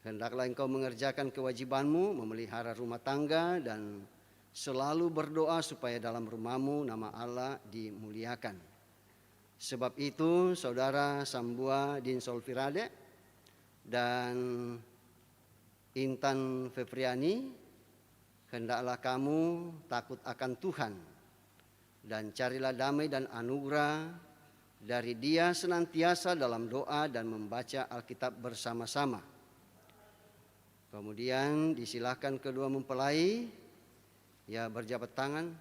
Hendaklah engkau mengerjakan kewajibanmu, memelihara rumah tangga dan selalu berdoa supaya dalam rumahmu nama Allah dimuliakan. Sebab itu saudara Sangbua Dinsol Pirade dan Intan Fevriani, hendaklah kamu takut akan Tuhan dan carilah damai dan anugerah dari Dia senantiasa dalam doa dan membaca Alkitab bersama-sama. Kemudian disilahkan kedua mempelai berjabat tangan.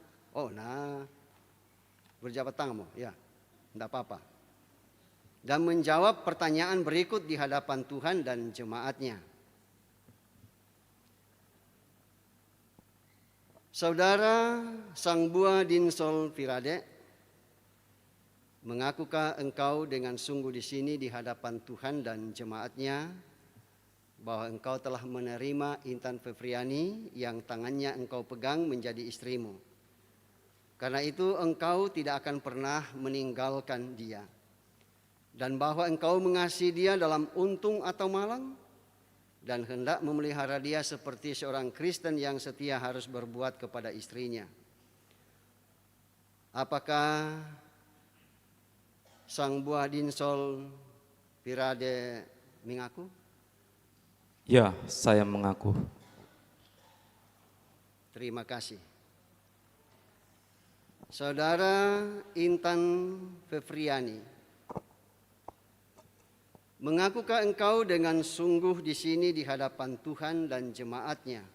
Berjabat tangan ya, tidak apa-apa. Dan menjawab pertanyaan berikut di hadapan Tuhan dan jemaat-Nya. Saudara Sangbua Dinsol Pirade, mengakukah engkau dengan sungguh di sini di hadapan Tuhan dan jemaat-Nya bahwa engkau telah menerima Intan Fevriani yang tangannya engkau pegang menjadi istrimu? Karena itu engkau tidak akan pernah meninggalkan dia, dan bahwa engkau mengasihi dia dalam untung atau malang, dan hendak memelihara dia seperti seorang Kristen yang setia harus berbuat kepada istrinya. Apakah Sangbua Dinsol Firade mengaku? Ya, saya mengaku. Terima kasih. Saudara Intan Fevriani, mengakukah engkau dengan sungguh di sini di hadapan Tuhan dan jemaatnya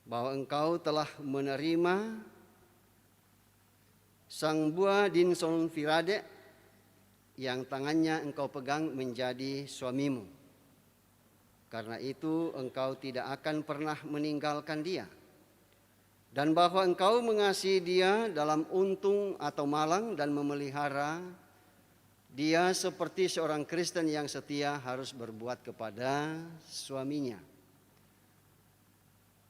bahwa engkau telah menerima sang buah Dinson Firade yang tangannya engkau pegang menjadi suamimu? Karena itu engkau tidak akan pernah meninggalkan dia. Dan bahwa engkau mengasihi dia dalam untung atau malang dan memelihara dia seperti seorang Kristen yang setia harus berbuat kepada suaminya.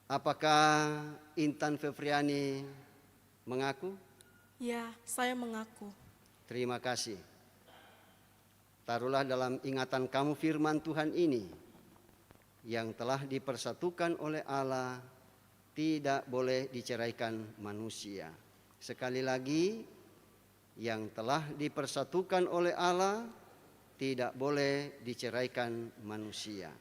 Apakah Intan Fevriani mengaku? Ya, saya mengaku. Terima kasih. Taruhlah dalam ingatan kamu firman Tuhan ini yang telah dipersatukan oleh Allah tidak boleh diceraikan manusia. Sekali lagi, yang telah dipersatukan oleh Allah tidak boleh diceraikan manusia.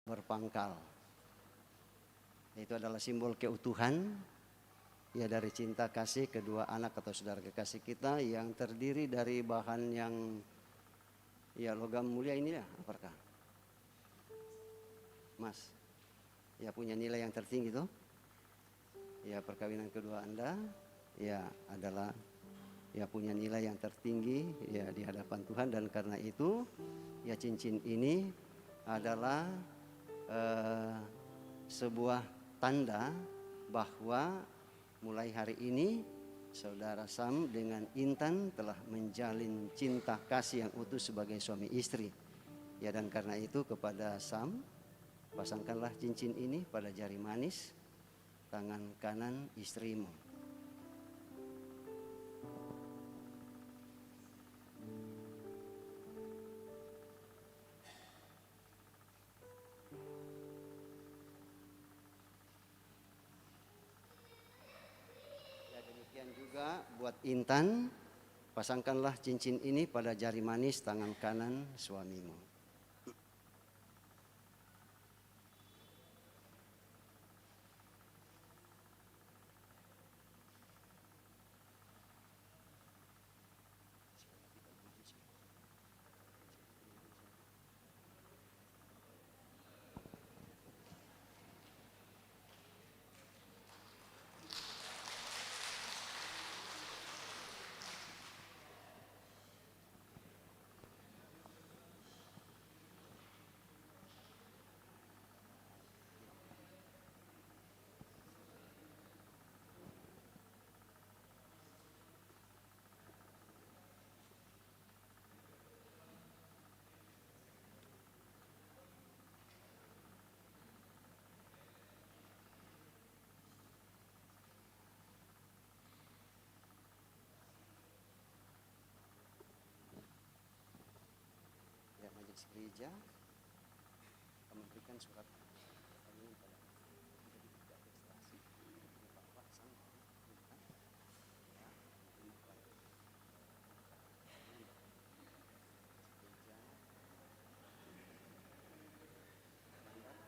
berpangkal. Itu adalah simbol keutuhan ya dari cinta kasih kedua anak atau saudara kekasih kita yang terdiri dari bahan yang ya logam mulia ini ya, apakah? Mas, ya punya nilai yang tertinggi tuh. Ya perkawinan kedua Anda ya adalah ya punya nilai yang tertinggi ya di hadapan Tuhan, dan karena itu ya cincin ini adalah sebuah tanda bahwa mulai hari ini saudara Sam dengan Intan telah menjalin cinta kasih yang utuh sebagai suami istri. Ya, dan karena itu kepada Sam, pasangkanlah cincin ini pada jari manis tangan kanan istrimu. Demikian juga buat Intan, pasangkanlah cincin ini pada jari manis tangan kanan suamimu. Ya, majelis gereja akan memberikan surat kawin pada menjadi tidak registrasi Bapak sang Intan ya ini pada gereja standar.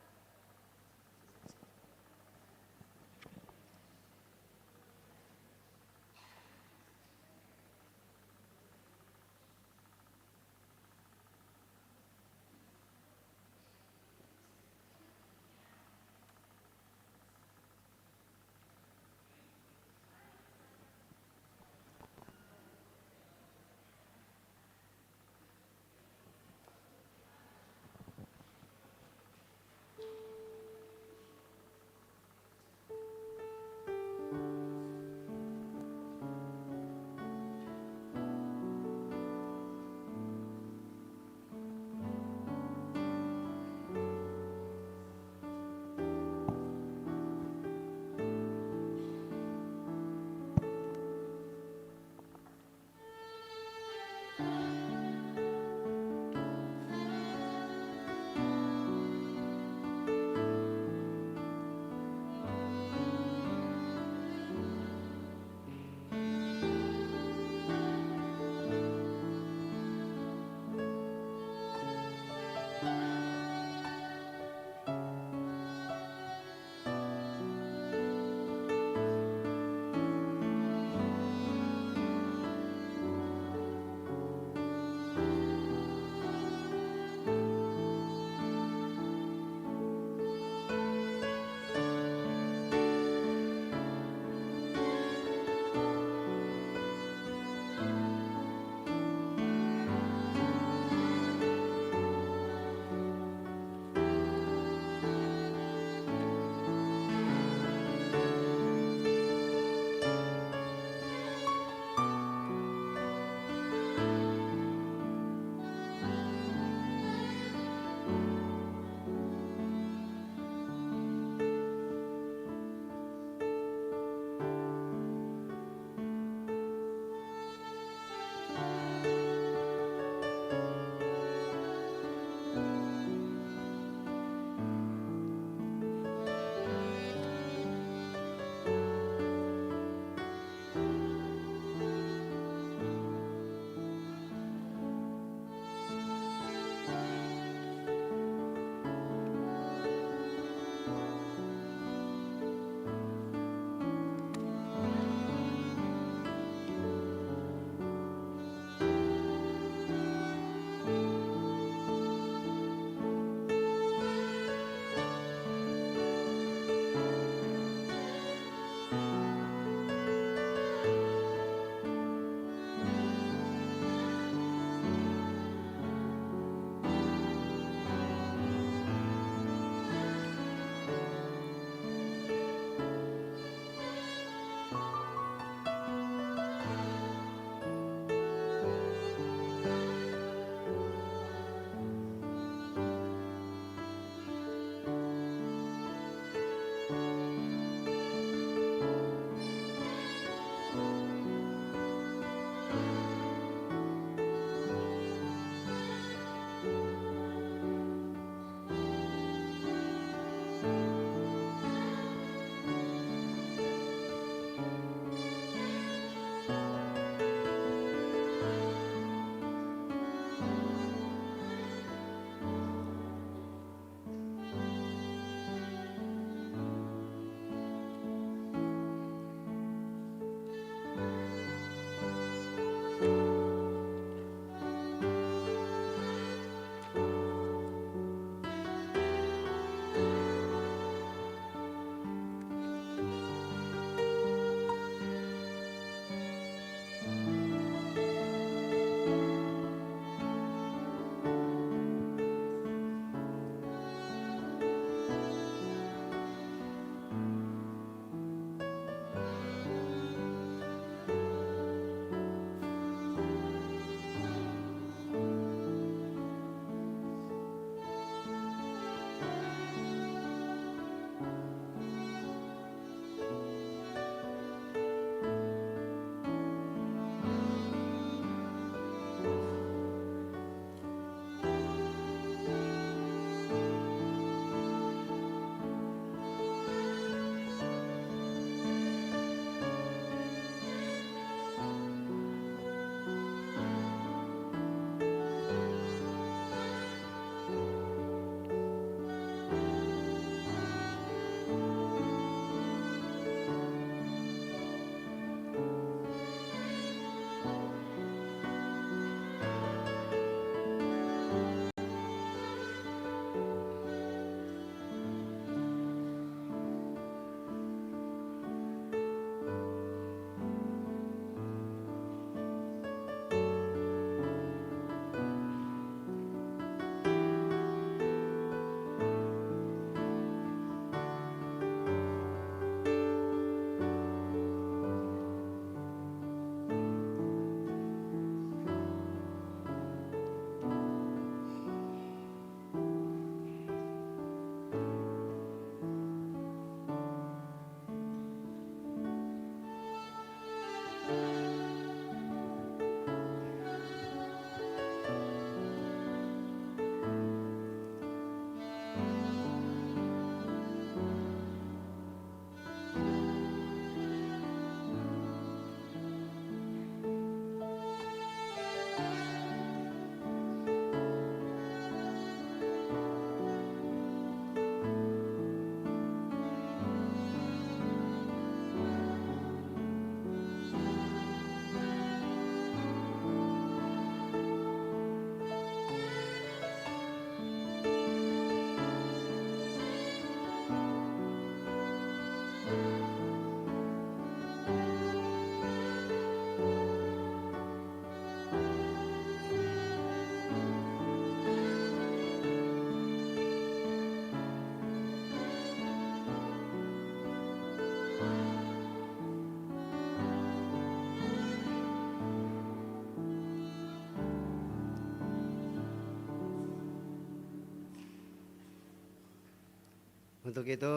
Untuk itu,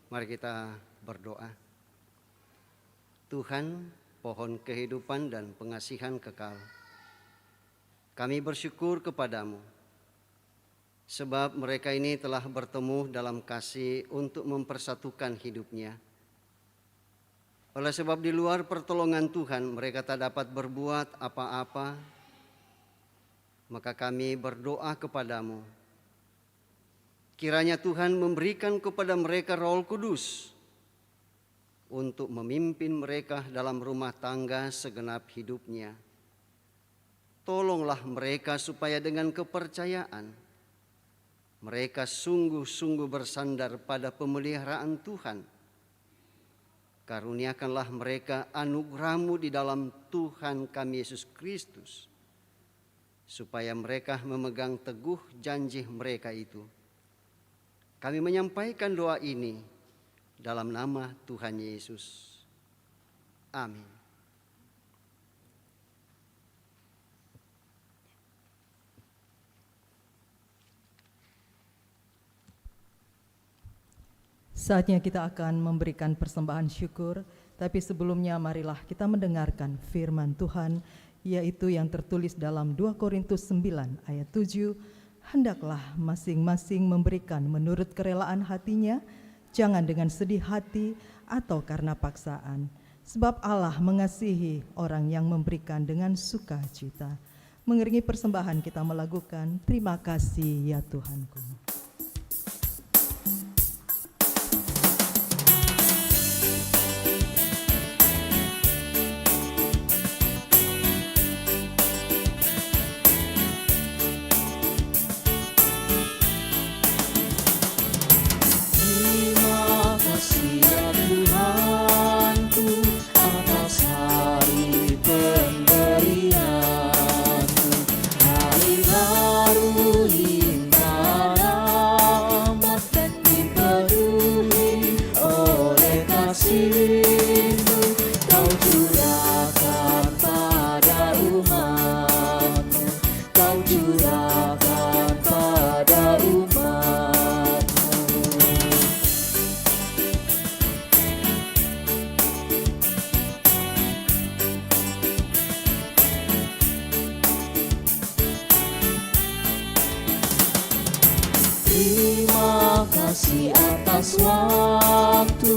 mari kita berdoa. Tuhan, pohon kehidupan dan pengasihan kekal, kami bersyukur kepadamu, sebab mereka ini telah bertemu dalam kasih untuk mempersatukan hidupnya. Oleh sebab di luar pertolongan Tuhan mereka tak dapat berbuat apa-apa, maka kami berdoa kepadamu, kiranya Tuhan memberikan kepada mereka Roh Kudus untuk memimpin mereka dalam rumah tangga segenap hidupnya. Tolonglah mereka supaya dengan kepercayaan mereka sungguh-sungguh bersandar pada pemeliharaan Tuhan. Karuniakanlah mereka anugerah-Mu di dalam Tuhan kami Yesus Kristus, supaya mereka memegang teguh janji mereka itu. Kami menyampaikan doa ini dalam nama Tuhan Yesus. Amin. Saatnya kita akan memberikan persembahan syukur, tapi sebelumnya marilah kita mendengarkan firman Tuhan, yaitu yang tertulis dalam 2 Korintus 9 ayat 7, hendaklah masing-masing memberikan menurut kerelaan hatinya, jangan dengan sedih hati atau karena paksaan. Sebab Allah mengasihi orang yang memberikan dengan sukacita. Mengiringi persembahan kita melakukan terima kasih ya Tuhanku. Terima kasih ya Tuhanku atas hari pemberian-Mu. Hari baru limpah rahmat dan dipenuhi oleh kasih-Mu. Kau curahkan pada umat-Mu, Kau curahkan pada umat-Mu. Terima kasih atas waktu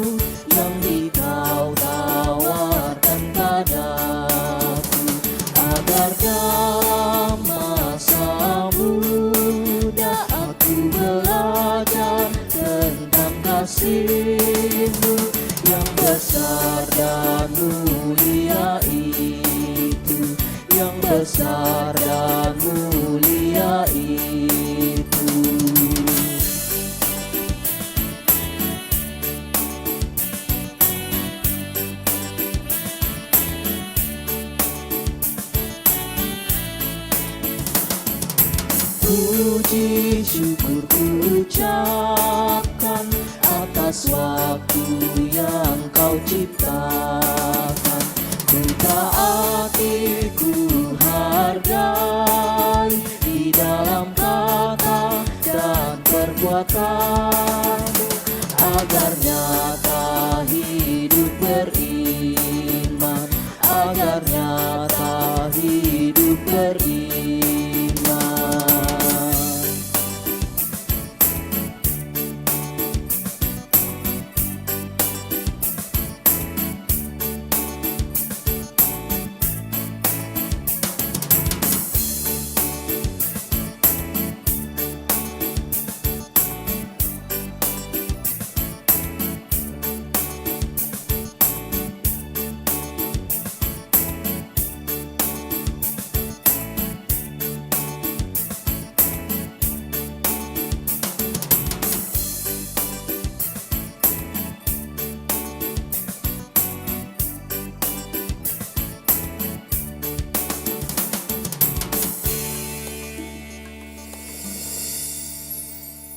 yang Kau tawarkan padaku, agar dalam masa muda aku belajar tentang kasih-Mu yang besar dan mulia itu, yang besar dan mulia itu. Puji syukur ku ucapkan atas waktu yang Kau ciptakan. Ku taati, ku hargai di dalam kata dan perbuatan-Mu, agar nyata hidup beriman, agar nyata hidup beriman.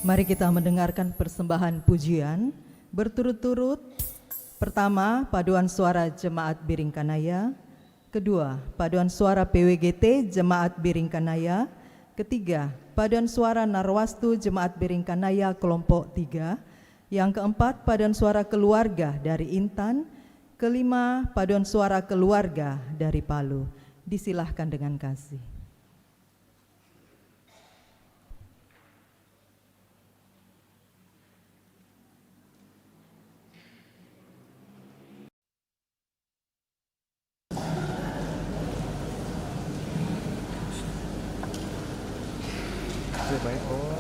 Mari kita mendengarkan persembahan pujian berturut-turut. Pertama, paduan suara Jemaat Biringkanaya. Kedua, paduan suara PWGT Jemaat Biringkanaya. Ketiga, paduan suara Narwastu Jemaat Biringkanaya kelompok 3. Yang keempat, paduan suara keluarga dari Intan. Kelima, paduan suara keluarga dari Palu. Disilahkan dengan kasih. Baik, oh.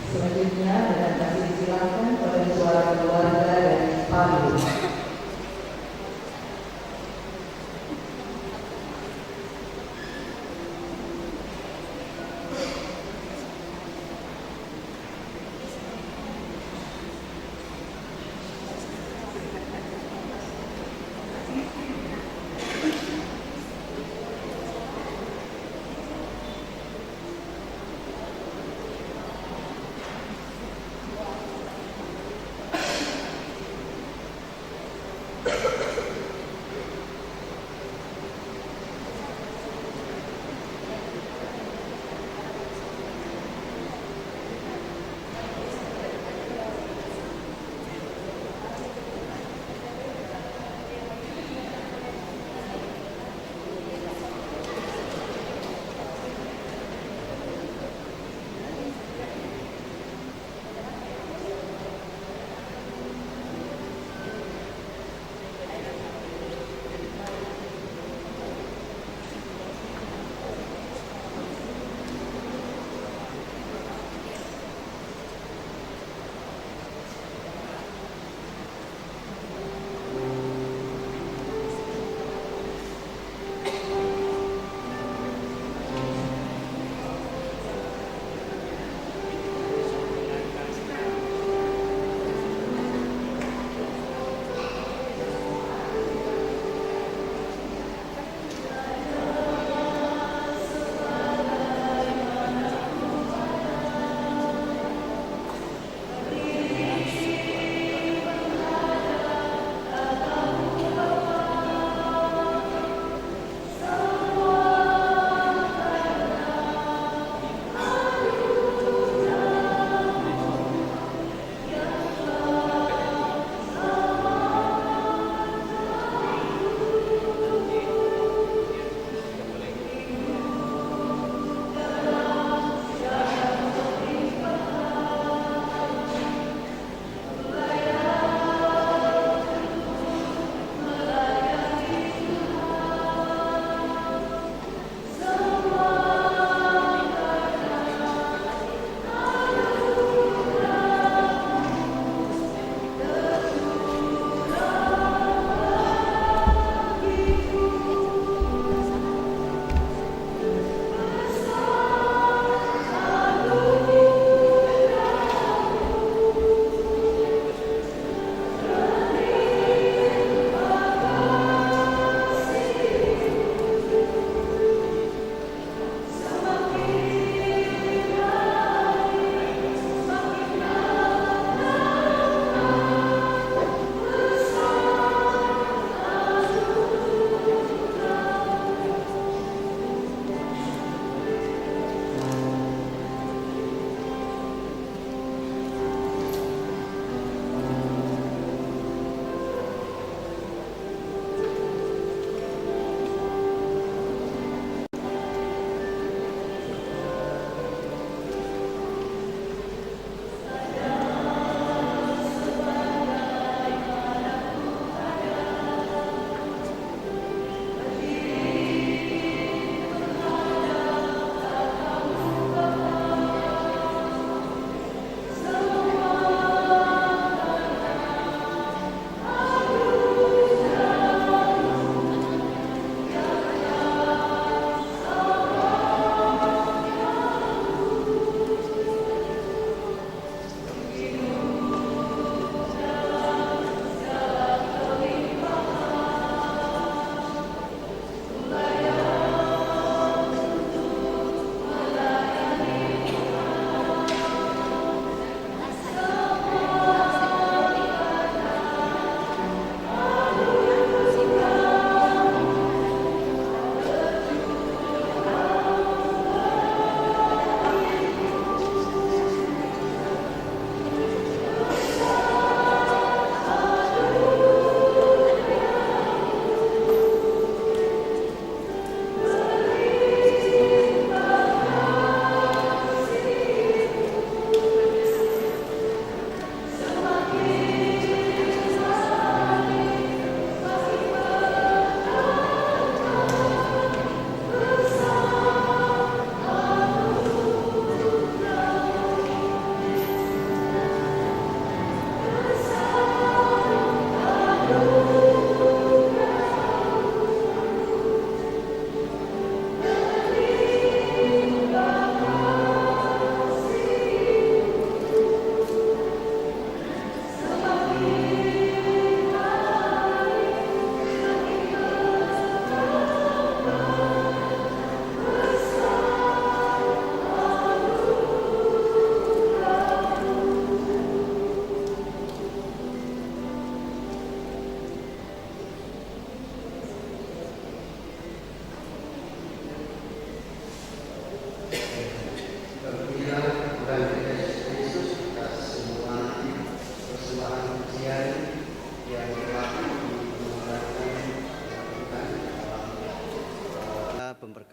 Selanjutnya dengan kasih disilakan pada suara keluarga dari Palu.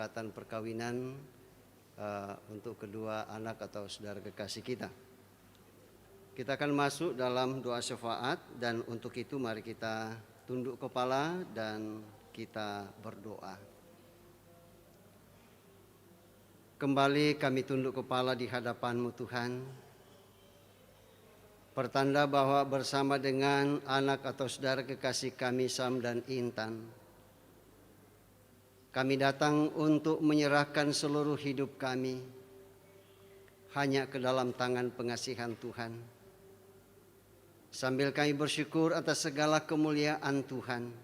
pemberkatan perkawinan untuk kedua anak atau saudara kekasih kita. Kita akan masuk dalam doa syafaat, dan untuk itu mari kita tunduk kepala dan kita berdoa. Kembali kami tunduk kepala di hadapan-Mu Tuhan, pertanda bahwa bersama dengan anak atau saudara kekasih kami Sam dan Intan, kami datang untuk menyerahkan seluruh hidup kami hanya ke dalam tangan pengasihan Tuhan. Sambil kami bersyukur atas segala kemuliaan Tuhan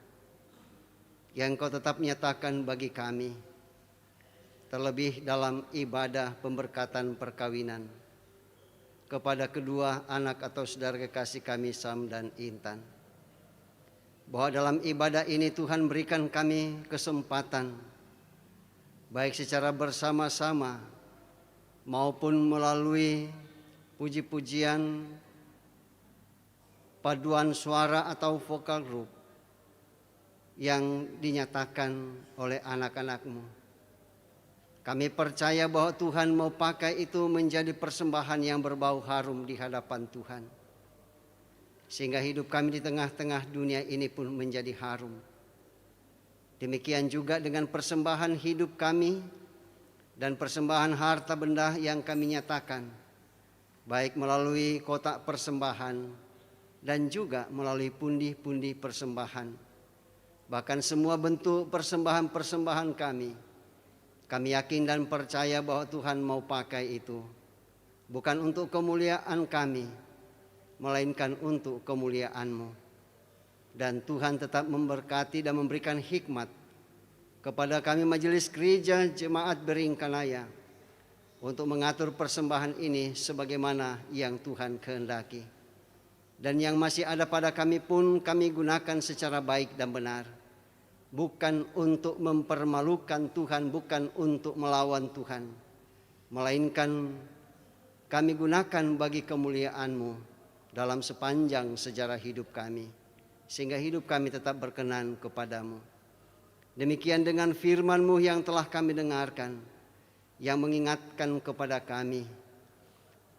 yang Kau tetap nyatakan bagi kami, terlebih dalam ibadah pemberkatan perkawinan kepada kedua anak atau saudara kekasih kami Sam dan Intan. Bahwa dalam ibadah ini Tuhan berikan kami kesempatan, baik secara bersama-sama maupun melalui puji-pujian, paduan suara atau vokal group yang dinyatakan oleh anak-anak-Mu. Kami percaya bahwa Tuhan mau pakai itu menjadi persembahan yang berbau harum di hadapan Tuhan, sehingga hidup kami di tengah-tengah dunia ini pun menjadi harum. Demikian juga dengan persembahan hidup kami dan persembahan harta benda yang kami nyatakan, baik melalui kotak persembahan dan juga melalui pundi-pundi persembahan. Bahkan semua bentuk persembahan-persembahan kami yakin dan percaya bahwa Tuhan mau pakai itu bukan untuk kemuliaan kami, melainkan untuk kemuliaan-Mu. Dan Tuhan tetap memberkati dan memberikan hikmat kepada kami Majelis Gereja Jemaat Beringkanaya untuk mengatur persembahan ini sebagaimana yang Tuhan kehendaki. Dan yang masih ada pada kami pun kami gunakan secara baik dan benar, bukan untuk mempermalukan Tuhan, bukan untuk melawan Tuhan, melainkan kami gunakan bagi kemuliaan-Mu dalam sepanjang sejarah hidup kami, sehingga hidup kami tetap berkenan kepadamu. Demikian dengan firman-Mu yang telah kami dengarkan, yang mengingatkan kepada kami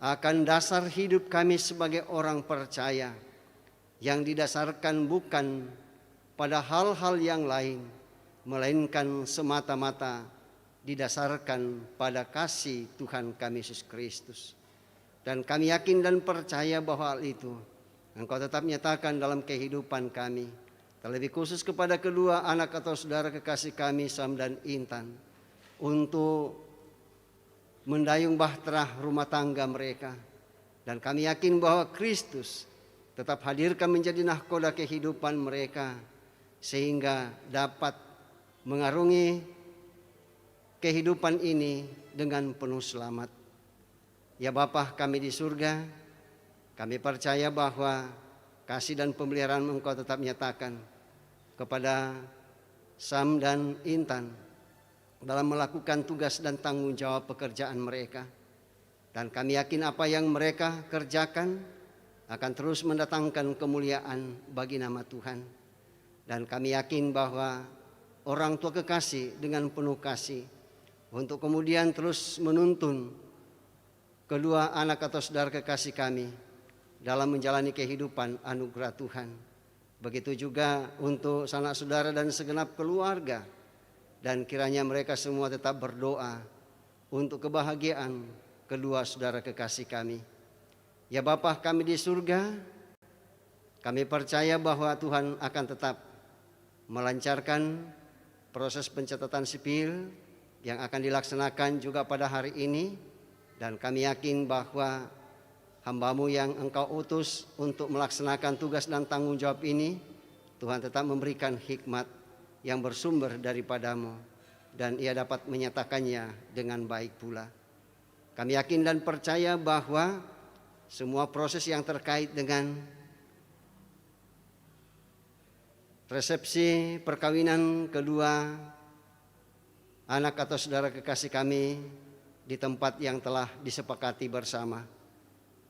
akan dasar hidup kami sebagai orang percaya, yang didasarkan bukan pada hal-hal yang lain, melainkan semata-mata didasarkan pada kasih Tuhan kami Yesus Kristus. Dan kami yakin dan percaya bahwa hal itu Engkau tetap nyatakan dalam kehidupan kami, terlebih khusus kepada kedua anak atau saudara kekasih kami Sam dan Intan, untuk mendayung bahtera rumah tangga mereka. Dan kami yakin bahwa Kristus tetap hadirkan menjadi nahkoda kehidupan mereka, sehingga dapat mengarungi kehidupan ini dengan penuh selamat. Ya Bapa kami di surga, kami percaya bahwa kasih dan pemeliharaan Engkau tetap nyatakan kepada Sam dan Intan dalam melakukan tugas dan tanggung jawab pekerjaan mereka. Dan kami yakin apa yang mereka kerjakan akan terus mendatangkan kemuliaan bagi nama Tuhan. Dan kami yakin bahwa orang tua kekasih dengan penuh kasih untuk kemudian terus menuntun kedua anak atau saudara kekasih kami dalam menjalani kehidupan anugerah Tuhan. Begitu juga untuk sanak saudara dan segenap keluarga. Dan kiranya mereka semua tetap berdoa untuk kebahagiaan kedua saudara kekasih kami. Ya Bapa kami di surga, kami percaya bahwa Tuhan akan tetap melancarkan proses pencatatan sipil yang akan dilaksanakan juga pada hari ini. Dan kami yakin bahwa hamba-Mu yang Engkau utus untuk melaksanakan tugas dan tanggung jawab ini, Tuhan tetap memberikan hikmat yang bersumber daripada-Mu, dan Ia dapat menyatakannya dengan baik pula. Kami yakin dan percaya bahwa semua proses yang terkait dengan resepsi perkawinan kedua anak atau saudara kekasih kami di tempat yang telah disepakati bersama,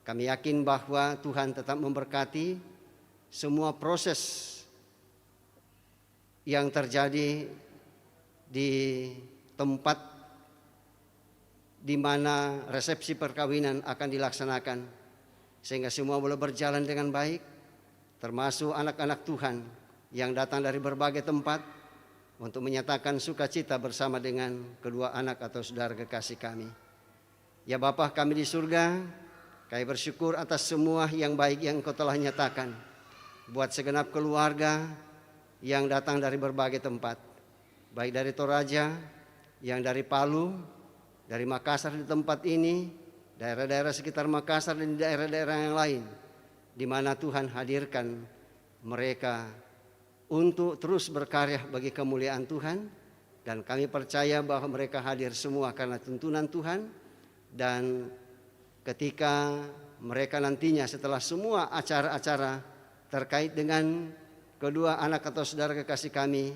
kami yakin bahwa Tuhan tetap memberkati semua proses yang terjadi di tempat di mana resepsi perkawinan akan dilaksanakan, sehingga semua boleh berjalan dengan baik, termasuk anak-anak Tuhan yang datang dari berbagai tempat untuk menyatakan sukacita bersama dengan kedua anak atau saudara kekasih kami. Ya Bapa kami di surga, kami bersyukur atas semua yang baik yang Engkau telah nyatakan buat segenap keluarga yang datang dari berbagai tempat, baik dari Toraja, yang dari Palu, dari Makassar di tempat ini, daerah-daerah sekitar Makassar dan daerah-daerah yang lain, di mana Tuhan hadirkan mereka untuk terus berkarya bagi kemuliaan Tuhan. Dan kami percaya bahwa mereka hadir semua karena tuntunan Tuhan. Dan ketika mereka nantinya setelah semua acara-acara terkait dengan kedua anak atau saudara kekasih kami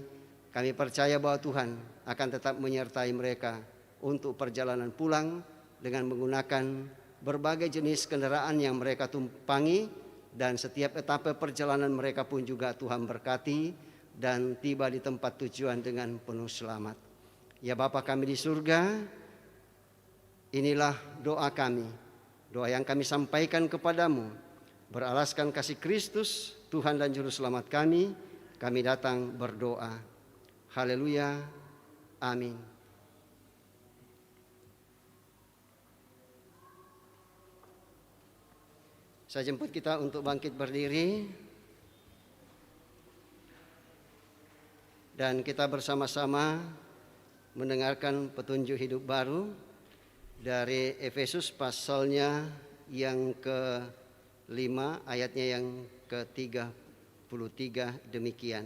percaya bahwa Tuhan akan tetap menyertai mereka untuk perjalanan pulang dengan menggunakan berbagai jenis kendaraan yang mereka tumpangi, dan setiap etapa perjalanan mereka pun juga Tuhan berkati dan tiba di tempat tujuan dengan penuh selamat. Ya Bapa kami di surga, inilah doa kami, doa yang kami sampaikan kepadamu. Beralaskan kasih Kristus, Tuhan dan Juru Selamat kami datang berdoa. Haleluya, amin. Saya jemput kita untuk bangkit berdiri dan kita bersama-sama mendengarkan petunjuk hidup baru dari Efesus pasalnya yang ke-5 ayatnya yang ke-33 demikian.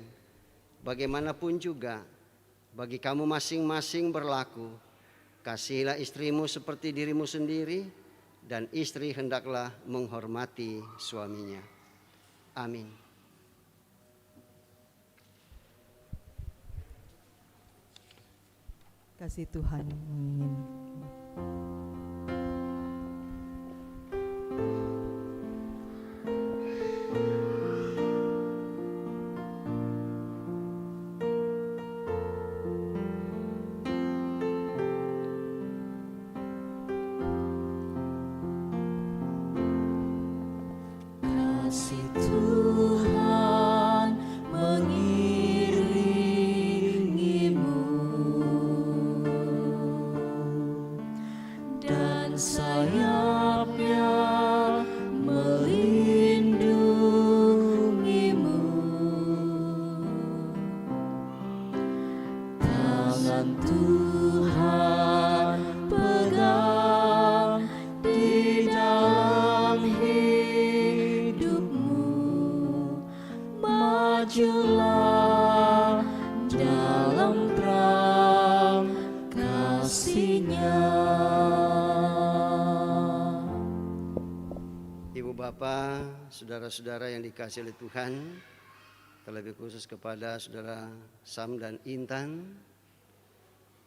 Bagaimanapun juga bagi kamu masing-masing berlaku, kasihilah istrimu seperti dirimu sendiri, dan istri hendaklah menghormati suaminya. Amin. Kasih Tuhan mengirim. Kasih Tuhan mengiringimu dan sayapnya melindungimu. Tangan Tuhan pegang di dalam hidupmu. Majulah dalam terang kasih-Nya. Ibu Bapa, saudara-saudara yang dikasihi oleh Tuhan, terlebih khusus kepada saudara Sam dan Intan,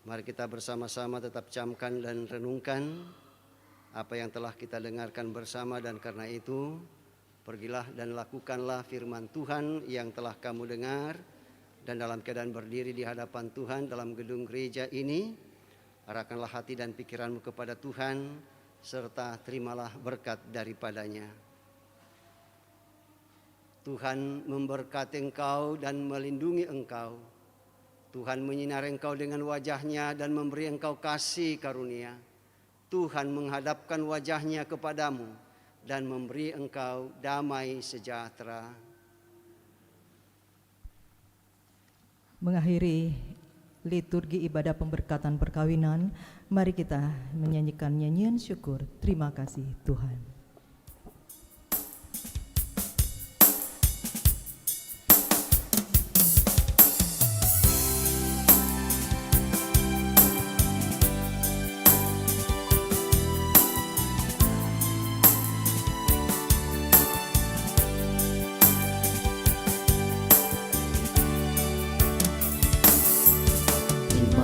mari kita bersama-sama tetap camkan dan renungkan apa yang telah kita dengarkan bersama, dan karena itu pergilah dan lakukanlah firman Tuhan yang telah kamu dengar, dan dalam keadaan berdiri di hadapan Tuhan dalam gedung gereja ini, arahkanlah hati dan pikiranmu kepada Tuhan, serta terimalah berkat daripadanya. Tuhan memberkati engkau dan melindungi engkau. Tuhan menyinari engkau dengan wajah-Nya dan memberi engkau kasih karunia. Tuhan menghadapkan wajah-Nya kepadamu dan memberi engkau damai sejahtera. Mengakhiri liturgi ibadah pemberkatan perkawinan, mari kita menyanyikan nyanyian syukur. Terima kasih Tuhan.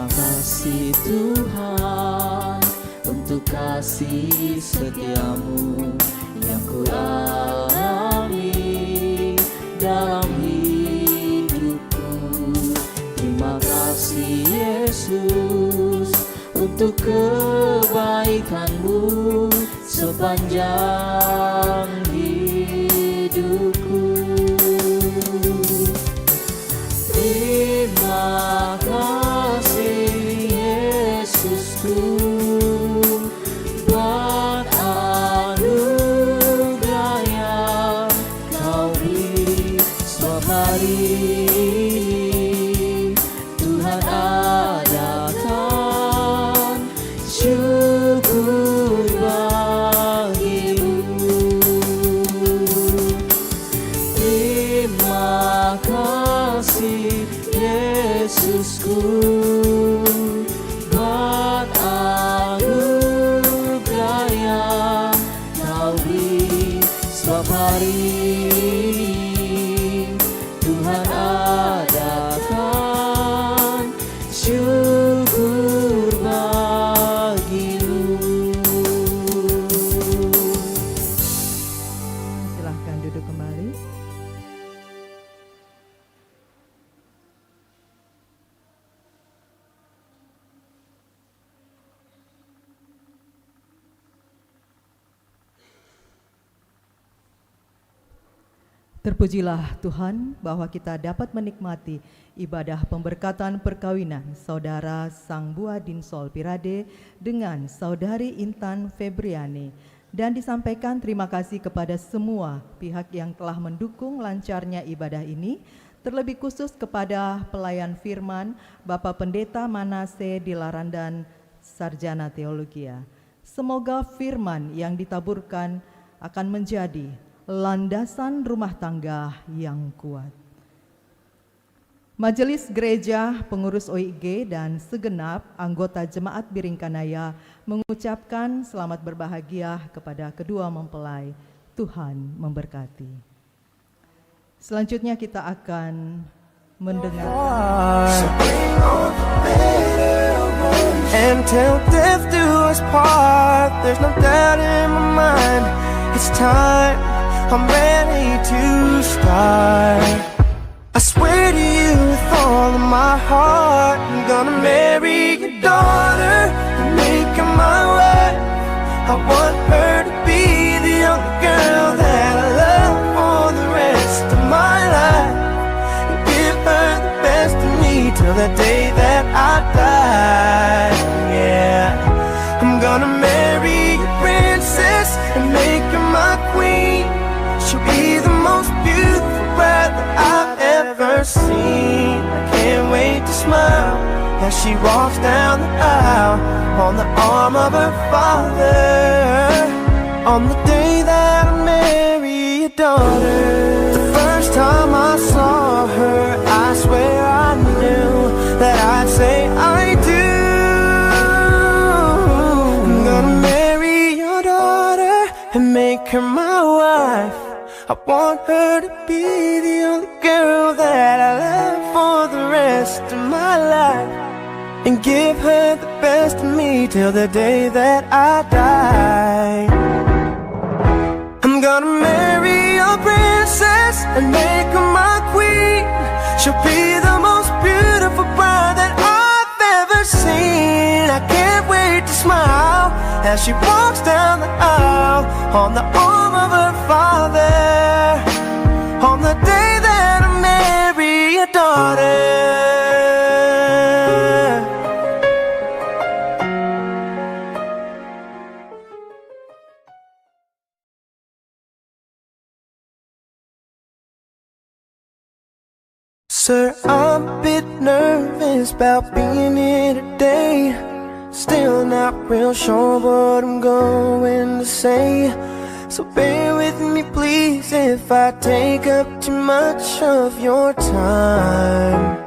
Kasih Tuhan untuk kasih setiamu yang ku alami dalam hidupku. Terima kasih Yesus untuk kebaikan-Mu sepanjang hidupku. Terima kasih Yesusku buat anugerah yang Kau beri. Setiap hari Tuhan adakan syukur bagi-Mu. Terima kasih Yesusku buat anugerah yang Kau beri. Setiap hari Tuhan adakan syukur bagi-Mu. Silahkan duduk kembali. Terpujilah Tuhan bahwa kita dapat menikmati ibadah pemberkatan perkawinan Saudara Sang Bua Dinsol Pirade dengan Saudari Intan Febriani. Dan disampaikan terima kasih kepada semua pihak yang telah mendukung lancarnya ibadah ini, terlebih khusus kepada pelayan firman Bapak Pendeta Manase Dilarandan Sarjana Teologia. Semoga firman yang ditaburkan akan menjadi landasan rumah tangga yang kuat. Majelis Gereja, pengurus OIG dan segenap anggota Jemaat Biringkanaya mengucapkan selamat berbahagia kepada kedua mempelai. Tuhan memberkati. Selanjutnya kita akan mendengar and till death do us part. There's no doubt in my mind. It's time. I'm ready to start. I swear to you with all of my heart, I'm gonna marry your daughter and make her my wife. I want her to be the only girl that I love for the rest of my life, and give her the best of me till the day that I die. Yeah, I'm gonna marry your princess and make her my queen. She'll be the most beautiful bride that I've ever seen. I can't wait to smile as she walks down the aisle on the arm of her father. On the day that I marry your daughter. The first time I saw her, I swear I knew that I'd say I do. I'm gonna marry your daughter and make her my wife. I want her to be the only girl that I love for the rest of my life, and give her the best of me till the day that I die. I'm gonna marry your princess and make her my queen. She'll be the most beautiful bride that I've ever seen. I can't wait to smile as she walks down the aisle on the arm of her father. On the day that I marry your daughter. Sir, I'm a bit nervous about being here today. Still not real sure what I'm going to say, so bear with me please if I take up too much of your time.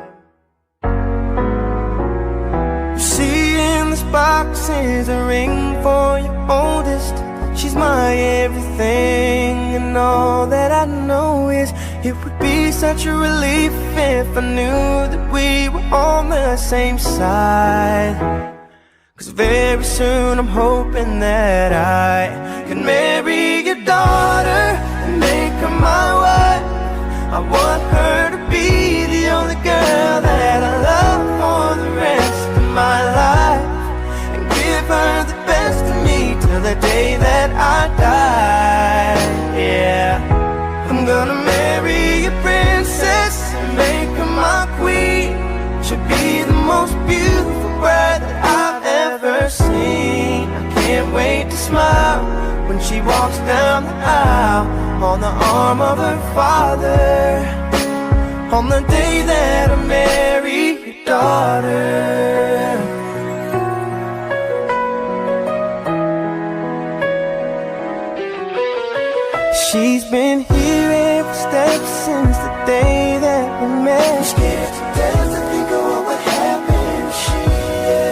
You see in this box is a ring for your oldest. She's my everything, and all that I know is it would be such a relief if I knew that we were on the same side. 'Cause very soon I'm hoping that I can marry your daughter and make her my wife. I want her to be the only girl that I love for the rest of my life, and the day that I die. Yeah, I'm gonna marry a princess and make her my queen. She'll be the most beautiful bride that I've ever seen. I can't wait to smile when she walks down the aisle on the arm of her father, on the day that I marry your daughter. She's been here every step since the day that we met. I'm scared to death to think of what would happen if she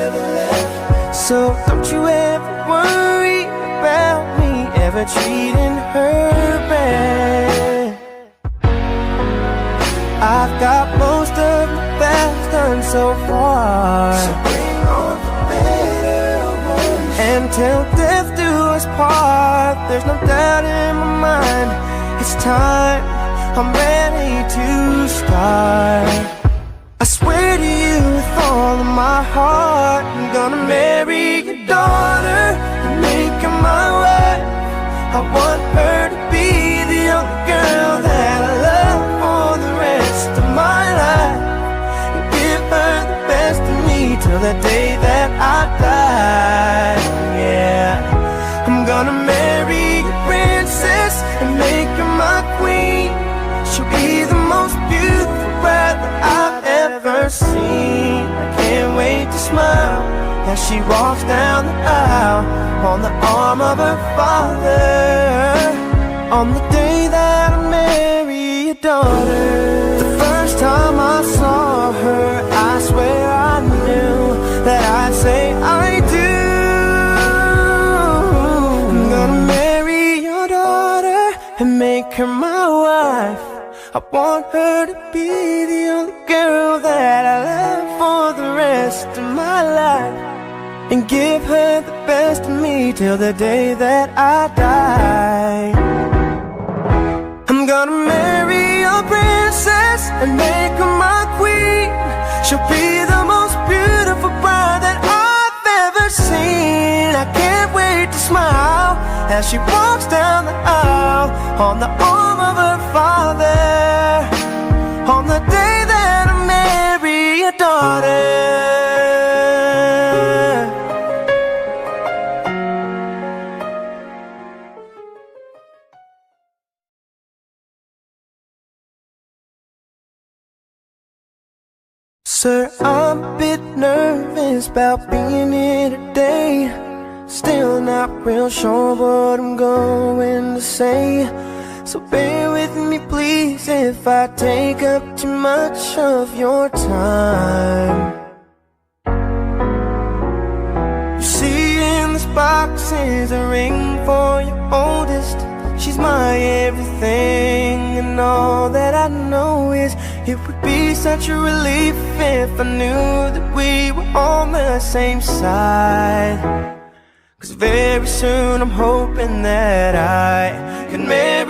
ever left. So don't you ever worry about me ever treating her bad. I've got most of the best done so far, so bring on the better ones. And till death do us part, there's no doubt in my mind, it's time, I'm ready to start. I swear to you with all of my heart, I'm gonna marry your daughter and make her my wife. I want her to be the only girl that I love for the rest of my life, and give her the best of me till the day that I die. Yeah, I'm gonna marry a princess and make her my queen. She'll be the most beautiful bride that I've ever seen. I can't wait to smile as she walks down the aisle on the arm of her father, on the day that I marry your daughter. The first time I saw her, I swear I knew that I'd say I do. I'm gonna marry your daughter and make her my wife. I want her to be the only girl that I love for the rest of my life, and give her the best of me till the day that I die. I'm gonna marry a princess and make her my queen. She'll be the most beautiful bride that I've ever seen. I can't wait to smile as she walks down the aisle on the arm of her father, on the day that I marry your daughter. Sir, I'm a bit nervous about being here today. Still not real sure what I'm going to say, so bear with me please if I take up too much of your time. You see in this box is a ring for your oldest. She's my everything, and all that I know is it would be such a relief if I knew that we were on the same side. 'Cause very soon I'm hoping that I can marry